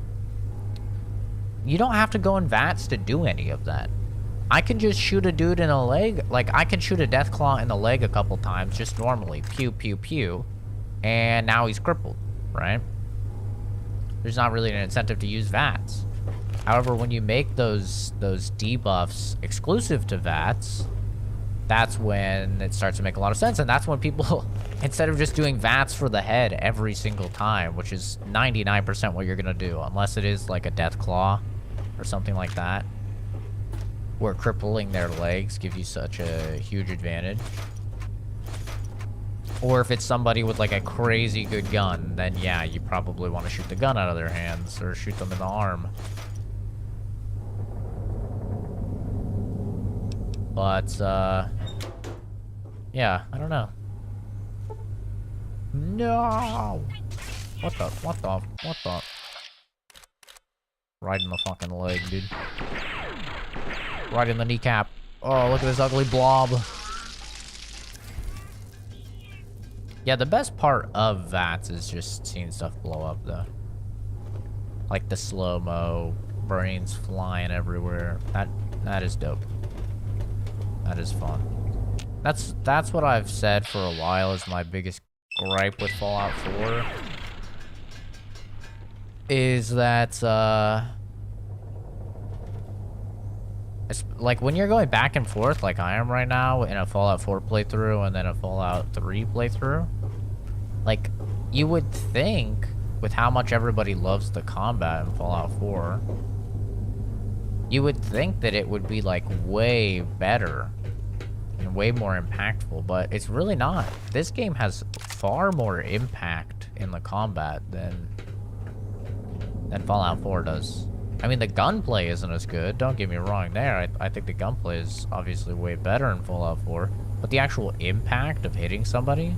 you don't have to go in VATS to do any of that. I can just shoot a dude in the leg, like, I can shoot a Deathclaw in the leg a couple times, just normally, pew, pew, pew, and now he's crippled, right? There's not really an incentive to use VATS. However, when you make those debuffs exclusive to VATS, that's when it starts to make a lot of sense. And that's when people, instead of just doing VATS for the head every single time, which is 99% what you're going to do, unless it is like a Death Claw or something like that, where crippling their legs gives you such a huge advantage. Or if it's somebody with like a crazy good gun, then yeah, you probably want to shoot the gun out of their hands or shoot them in the arm. But, yeah, I don't know. No! What the? Right in the fucking leg, dude. Right in the kneecap. Oh, look at this ugly blob. Yeah, the best part of VATS is just seeing stuff blow up, though. Like the slow-mo, brains flying everywhere. That is dope. That is fun. That's what I've said for a while is my biggest gripe with Fallout 4. Is that, it's like when you're going back and forth like I am right now in a Fallout 4 playthrough and then a Fallout 3 playthrough, like, you would think with how much everybody loves the combat in Fallout 4, you would think that it would be like way better and way more impactful, but it's really not. This game has far more impact in the combat than Fallout 4 does. I mean, the gunplay isn't as good, don't get me wrong there. I think the gunplay is obviously way better in Fallout 4, but the actual impact of hitting somebody,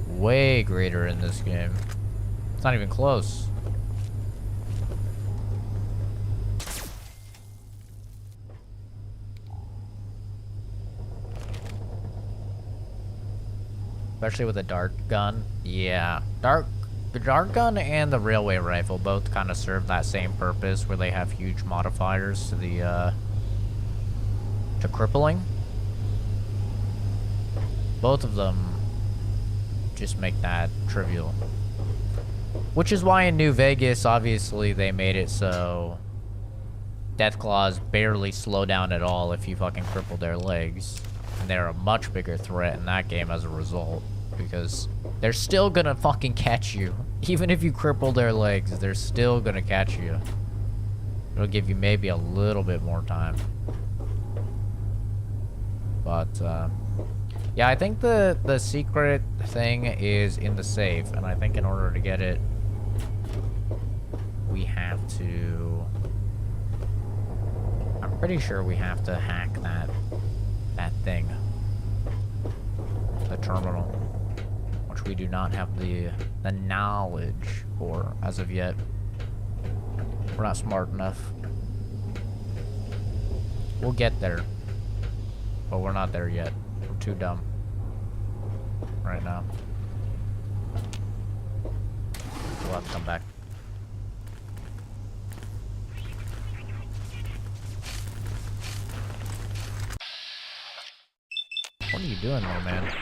way greater in this game. It's not even close. Especially with a dart gun. Yeah. The dart gun and the railway rifle both kind of serve that same purpose where they have huge modifiers to the, to crippling. Both of them just make that trivial. Which is why in New Vegas, obviously, they made it so Death Claws barely slow down at all if you fucking cripple their legs. And they're a much bigger threat in that game as a result. Because they're still gonna fucking catch you. Even if you cripple their legs, they're still gonna catch you. It'll give you maybe a little bit more time. But, yeah, I think the secret thing is in the safe. And I think in order to get it, we have to... I'm pretty sure we have to hack that thing. The terminal. Which we do not have the knowledge for as of yet. We're not smart enough. We'll get there. But we're not there yet. We're too dumb. Right now. We'll have to come back. What are you doing though, man?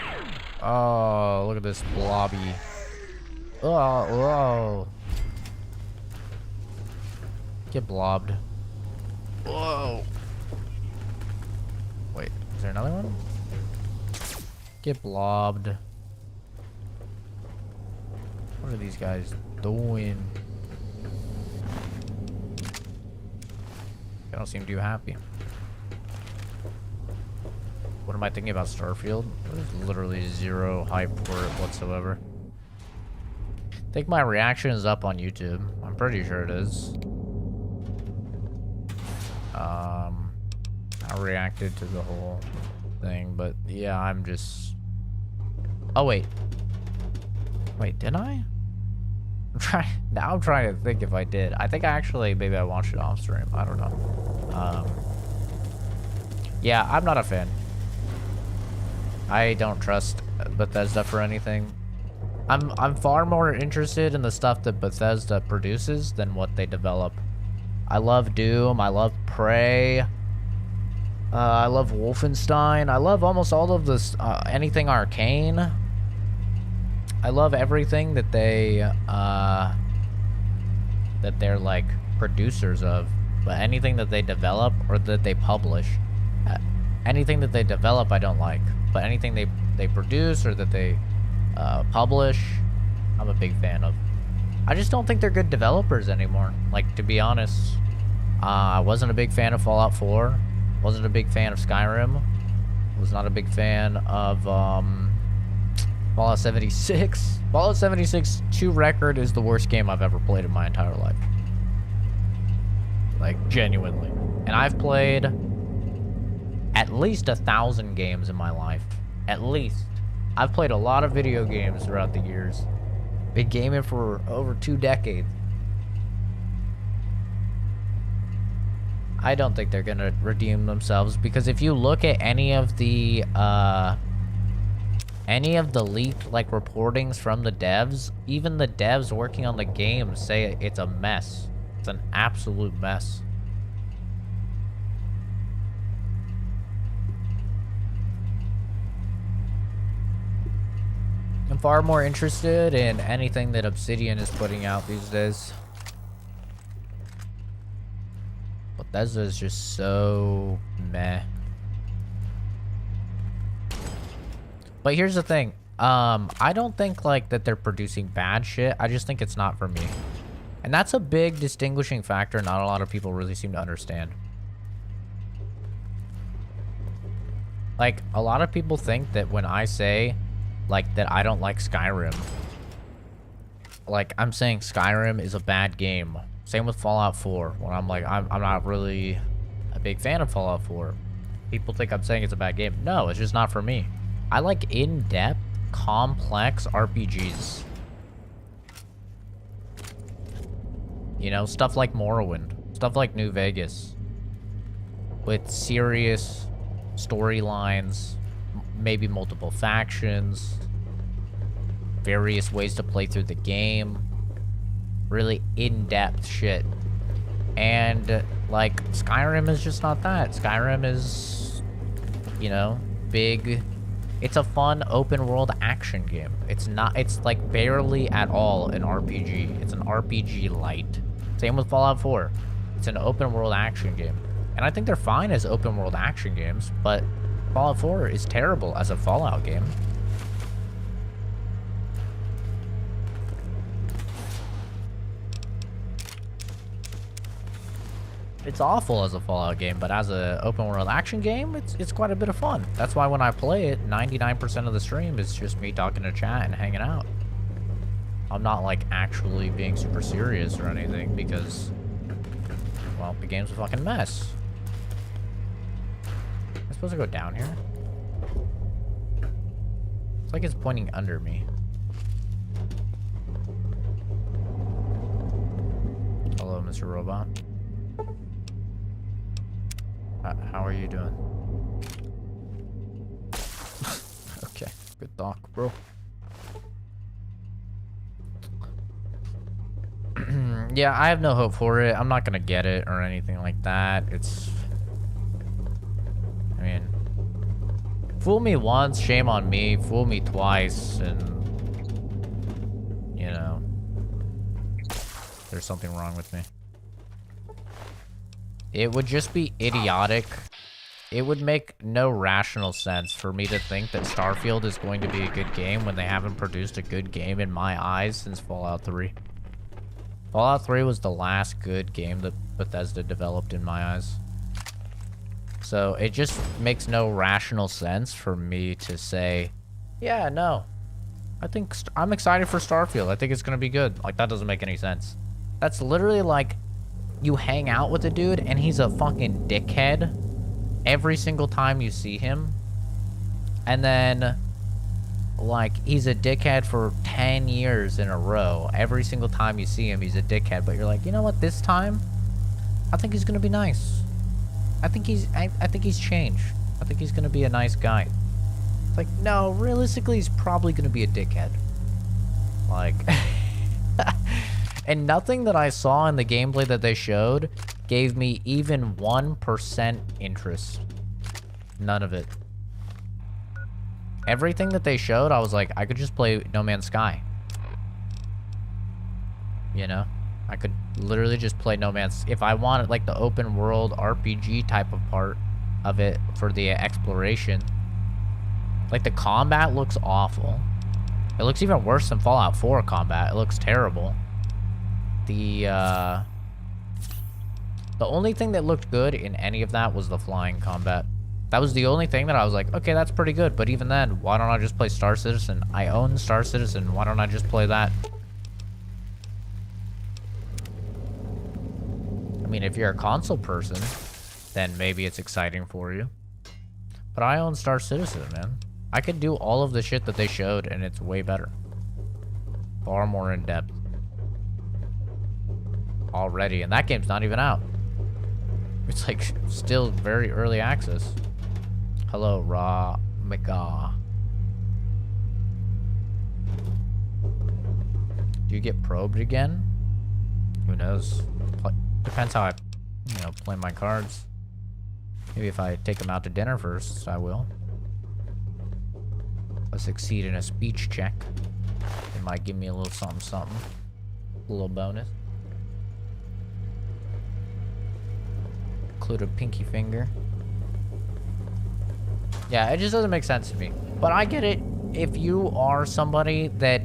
Oh, look at this blobby. Oh, whoa. Get blobbed. Whoa. Wait, is there another one? Get blobbed. What are these guys doing? They don't seem too happy. What am I thinking about Starfield? There's literally zero hype for it whatsoever. I think my reaction is up on YouTube. I'm pretty sure it is. I reacted to the whole thing, but yeah, I'm just... Oh, wait. Wait, didn't I? I'm trying to think if I did. I think maybe I watched it off stream. I don't know. Yeah, I'm not a fan. I don't trust Bethesda for anything. I'm far more interested in the stuff that Bethesda produces than what they develop. I love Doom. I love Prey. I love Wolfenstein. I love almost all of this, anything Arcane. I love everything that they're like producers of. but anything that they develop or that they publish, anything that they develop I don't like, but anything they produce or that they publish, I'm a big fan of. I just don't think they're good developers anymore. Like, to be honest, I wasn't a big fan of Fallout 4. Wasn't a big fan of Skyrim. Was not a big fan of Fallout 76. Fallout 76 to record is the worst game I've ever played in my entire life. Like, genuinely. And I've played at least 1,000 games in my life. At least. I've played a lot of video games throughout the years. Been gaming for over 2 decades. I don't think they're gonna redeem themselves, because if you look at any of the leaked like reportings from the devs, even the devs working on the game say it's a mess. It's an absolute mess. I'm far more interested in anything that Obsidian is putting out these days. Bethesda is just so meh. But here's the thing. I don't think like that they're producing bad shit. I just think it's not for me. And that's a big distinguishing factor not a lot of people really seem to understand. Like, a lot of people think that when I say like that I don't like Skyrim, like I'm saying Skyrim is a bad game. Same with Fallout 4, when I'm like, I'm not really a big fan of Fallout 4. People think I'm saying it's a bad game. No, it's just not for me. I like in-depth, complex RPGs. You know, stuff like Morrowind, stuff like New Vegas, with serious storylines, maybe multiple factions, various ways to play through the game, really in-depth shit. And like Skyrim is just not that. Skyrim is, you know, big. It's a fun open world action game. It's not, it's like barely at all an RPG. It's an RPG light. Same with Fallout 4. It's an open world action game. And I think they're fine as open world action games, but Fallout 4 is terrible as a Fallout game. It's awful as a Fallout game, but as a open world action game, it's quite a bit of fun. That's why when I play it, 99% of the stream is just me talking to chat and hanging out. I'm not like actually being super serious or anything because, well, the game's a fucking mess. Am I supposed to go down here? It's like it's pointing under me. Hello, Mr. Robot. How are you doing? Okay, good talk, bro. Yeah, I have no hope for it. I'm not gonna get it or anything like that. It's... I mean... Fool me once, shame on me. Fool me twice, and... You know... There's something wrong with me. It would just be idiotic. It would make no rational sense for me to think that Starfield is going to be a good game when they haven't produced a good game in my eyes since Fallout 3. Fallout 3 was the last good game that Bethesda developed in my eyes. So it just makes no rational sense for me to say, yeah, no. I think I'm excited for Starfield. I think it's going to be good. Like, that doesn't make any sense. That's literally like... You hang out with a dude and he's a fucking dickhead every single time you see him. And then, like, he's a dickhead for 10 years in a row. Every single time you see him, he's a dickhead. But you're like, you know what, this time, I think he's gonna be nice. I think he's changed. I think he's gonna be a nice guy. It's like, no, realistically, he's probably gonna be a dickhead. Like... And nothing that I saw in the gameplay that they showed gave me even 1% interest. None of it. Everything that they showed, I was like, I could just play No Man's Sky. You know? I could literally just play No Man's... If I wanted, like, the open world RPG type of part of it for the exploration. Like, the combat looks awful. It looks even worse than Fallout 4 combat. It looks terrible. The only thing that looked good in any of that was the flying combat. That was the only thing that I was like, okay, that's pretty good. But even then, why don't I just play Star Citizen? I own Star Citizen. Why don't I just play that? I mean, if you're a console person, then maybe it's exciting for you. But I own Star Citizen, man. I could do all of the shit that they showed, and it's way better. Far more in-depth. Already, and that game's not even out. It's like still very early access. Hello, Ra Mega. Do you get probed again? Who knows? Depends how I, play my cards. Maybe if I take them out to dinner first, I will. If I succeed in a speech check, it might give me a little something, something. A little bonus. Include a pinky finger. Yeah, it just doesn't make sense to me. But I get it. If you are somebody that,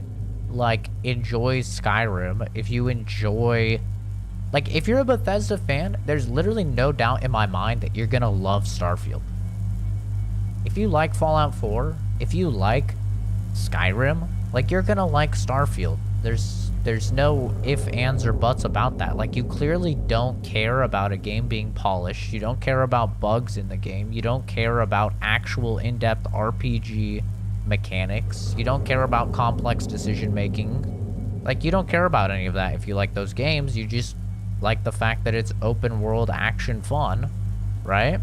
like, enjoys Skyrim, if you enjoy... Like, if you're a Bethesda fan, there's literally no doubt in my mind that you're gonna love Starfield. If you like Fallout 4, if you like Skyrim, like, you're gonna like Starfield. There's no ifs, ands, or buts about that. Like, you clearly don't care about a game being polished. You don't care about bugs in the game. You don't care about actual in-depth RPG mechanics. You don't care about complex decision-making. Like, you don't care about any of that if you like those games. You just like the fact that it's open-world action fun, right?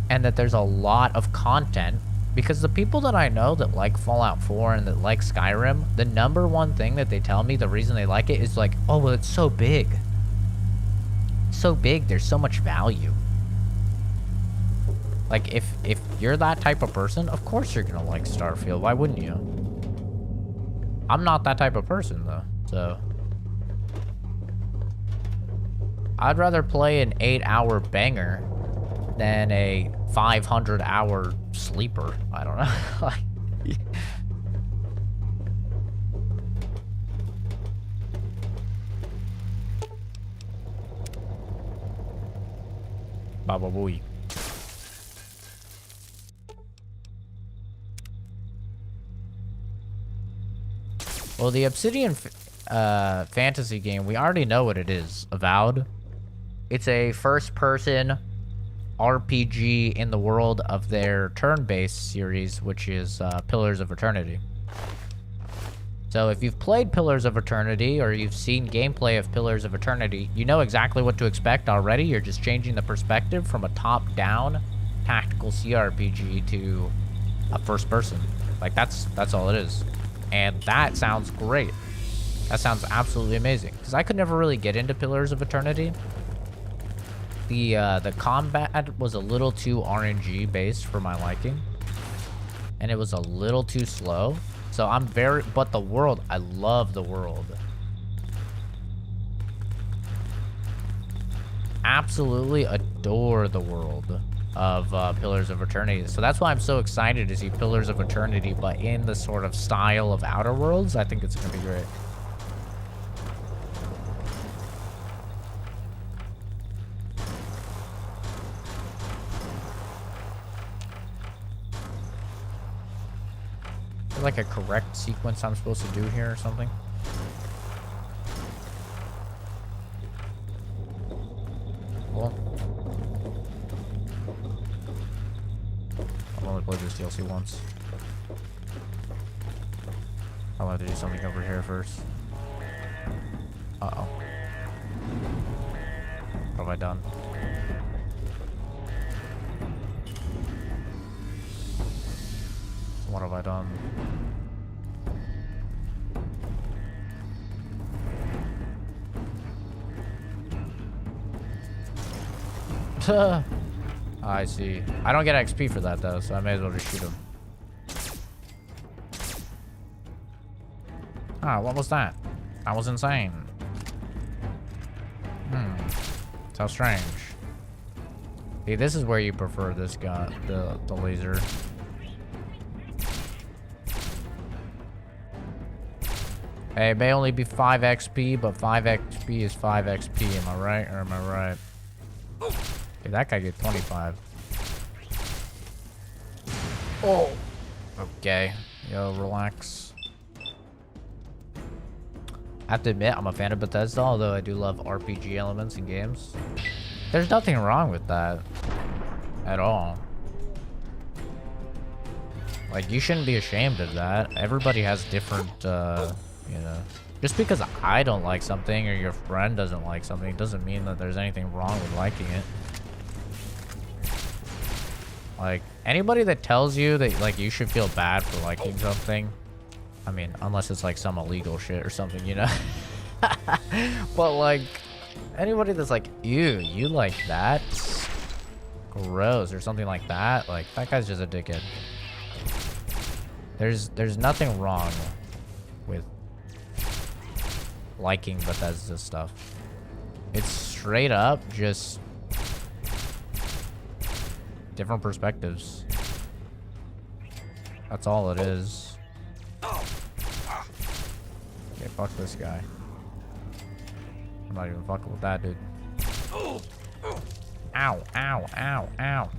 And that there's a lot of content. Because the people that I know that like Fallout 4 and that like Skyrim, the number one thing that they tell me, the reason they like it is like, oh, well, it's so big. So big, there's so much value. Like, if you're that type of person, of course you're gonna like Starfield. Why wouldn't you? I'm not that type of person, though, so... I'd rather play an 8-hour banger than a 500-hour sleeper. I don't know. Baba booey. Well, the Obsidian fantasy game, we already know what it is. Avowed. It's a first-person RPG in the world of their turn-based series, which is Pillars of Eternity. So if you've played Pillars of Eternity, or you've seen gameplay of Pillars of Eternity, you know exactly what to expect already. You're just changing the perspective from a top-down tactical CRPG to a first-person. Like, that's all it is. And that sounds great. That sounds absolutely amazing. Because I could never really get into Pillars of Eternity. The combat was a little too RNG based for my liking, and it was a little too slow. So but the world, I love the world. Absolutely adore the world of Pillars of Eternity. So that's why I'm so excited to see Pillars of Eternity, but in the sort of style of Outer Worlds. I think it's gonna be great. Like a correct sequence I'm supposed to do here or something. Cool. I've only played this DLC once. I'll have to do something over here first. Uh-oh. What have I done? What have I done? I see. I don't get XP for that though, so I may as well just shoot him. Ah, what was that? That was insane. So strange. See, this is where you prefer this guy, the laser. Hey, it may only be 5 XP, but 5 XP is 5 XP. Am I right or am I right? Dude, that guy get 25. Oh. Okay. Yo, relax. I have to admit, I'm a fan of Bethesda, although I do love RPG elements in games. There's nothing wrong with that. At all. Like, you shouldn't be ashamed of that. Everybody has different, you know. Just because I don't like something or your friend doesn't like something doesn't mean that there's anything wrong with liking it. Like, anybody that tells you that, like, you should feel bad for liking something, I mean, unless it's, like, some illegal shit or something, you know? But, like, anybody that's like, ew, you like that? Gross, or something like that, like, that guy's just a dickhead. There's nothing wrong with liking Bethesda stuff. It's straight up just different perspectives. That's all it is. Okay, fuck this guy. I'm not even fucking with that dude. Ow, ow, ow, ow.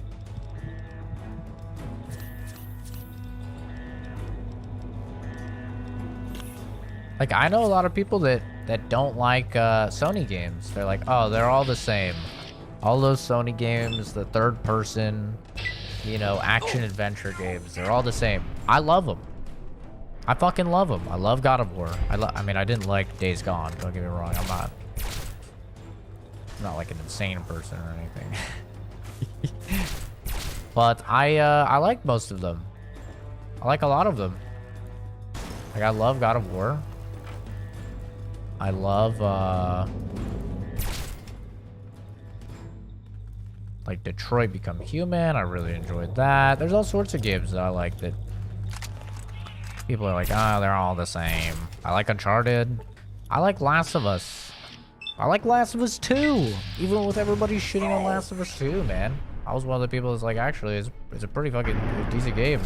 Like, I know a lot of people that don't like Sony games. They're like, oh, they're all the same. All those Sony games, the third person, you know, action adventure games, they're all the same. I love them. I fucking love them. I love God of War. I mean, I didn't like Days Gone. Don't get me wrong. I'm not like an insane person or anything. But I like most of them. I like a lot of them. Like, I love God of War. I love like Detroit Become Human. I really enjoyed that. There's all sorts of games that I like that people are like, ah, they're all the same. I like Uncharted. I like Last of Us. I like Last of Us 2. Even with everybody shitting on Last of Us 2, man. I was one of the people that's like, actually, it's a pretty fucking decent game.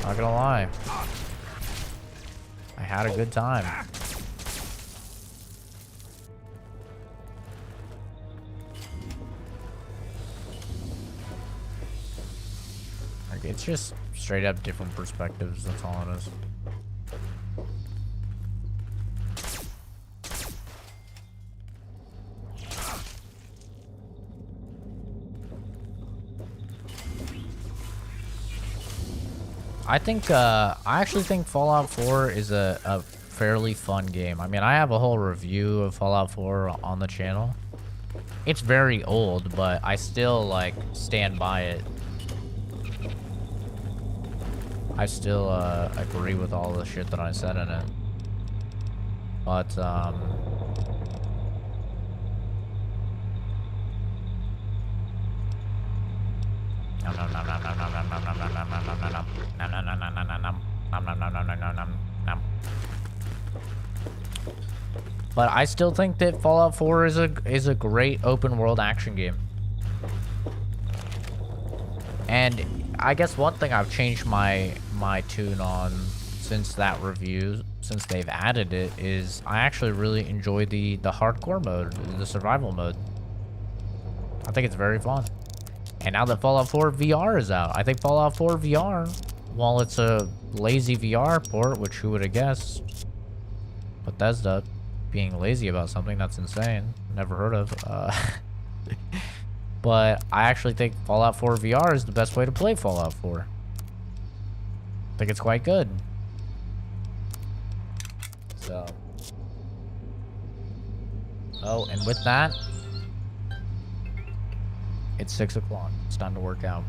Not gonna lie. I had a good time. Like, it's just straight up different perspectives, that's all it is. I actually think Fallout 4 is a fairly fun game. I mean, I have a whole review of Fallout 4 on the channel. It's very old, but I still, like, stand by it. I still, agree with all the shit that I said in it. But, but I still think that Fallout 4 is a great open world action game. And I guess one thing I've changed my tune on since that review, since they've added it, is I actually really enjoy the hardcore mode, the survival mode. I think it's very fun. And now that Fallout 4 VR is out, I think Fallout 4 VR, while it's a lazy VR port, which who would have guessed? Bethesda being lazy about something, that's insane. Never heard of. But I actually think Fallout 4 VR is the best way to play Fallout 4. I think it's quite good. So. Oh, and with that, it's 6 o'clock. It's time to work out.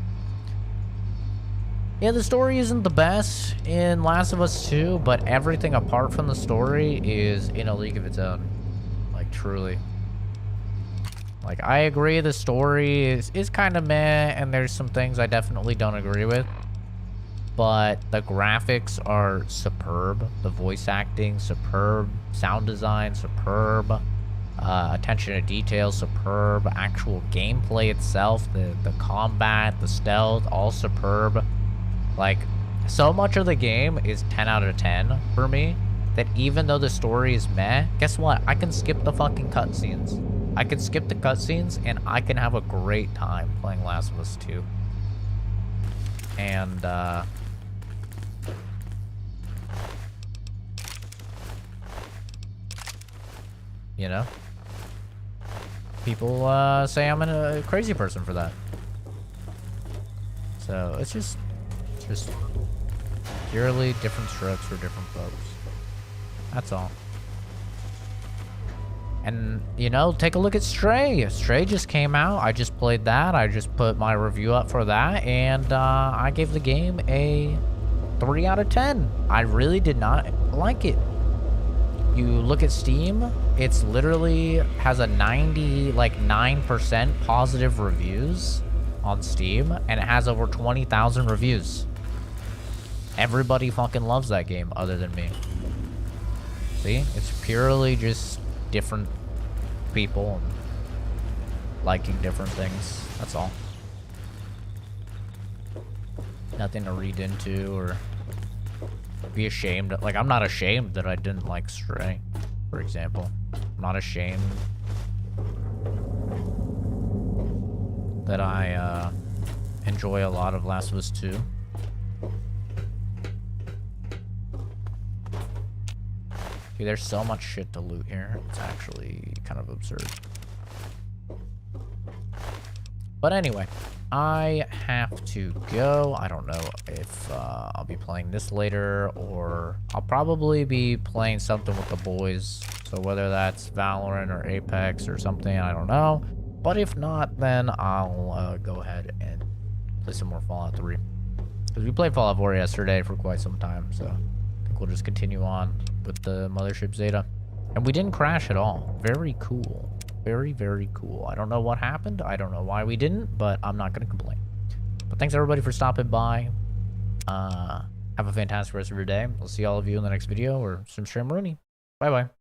Yeah, the story isn't the best in Last of Us 2, but everything apart from the story is in a league of its own. Like, truly. Like, I agree the story is kind of meh, and there's some things I definitely don't agree with. But the graphics are superb. The voice acting, superb. Sound design, superb. Attention to detail, superb. Actual gameplay itself, the combat, the stealth, all superb. Like, so much of the game is 10 out of 10 for me that even though the story is meh, guess what? I can skip the fucking cutscenes. I can skip the cutscenes and I can have a great time playing Last of Us 2. And, you know? People say I'm a crazy person for that. So it's just purely different strokes for different folks. That's all. And, you know, take a look at Stray. Stray just came out. I just played that. I just put my review up for that. And I gave the game a 3 out of 10. I really did not like it. You look at Steam, it's literally has a 9% positive reviews on Steam, and it has over 20,000 reviews. Everybody fucking loves that game other than me. See? It's purely just different people and liking different things. That's all. Nothing to read into or be ashamed. Like, I'm not ashamed that I didn't like Stray, for example. I'm not ashamed that I enjoy a lot of Last of Us 2. Dude, there's so much shit to loot here. It's actually kind of absurd. But anyway, I have to go. I don't know if I'll be playing this later, or I'll probably be playing something with the boys. So whether that's Valorant or Apex or something, I don't know. But if not, then I'll go ahead and play some more Fallout 3. Because we played Fallout 4 yesterday for quite some time, so I think we'll just continue on with the Mothership Zeta. And we didn't crash at all. Very cool. Very, very cool. I don't know what happened. I don't know why we didn't, but I'm not going to complain. But thanks everybody for stopping by. Have a fantastic rest of your day. We'll see all of you in the next video, or some stream Rooney. Bye-bye.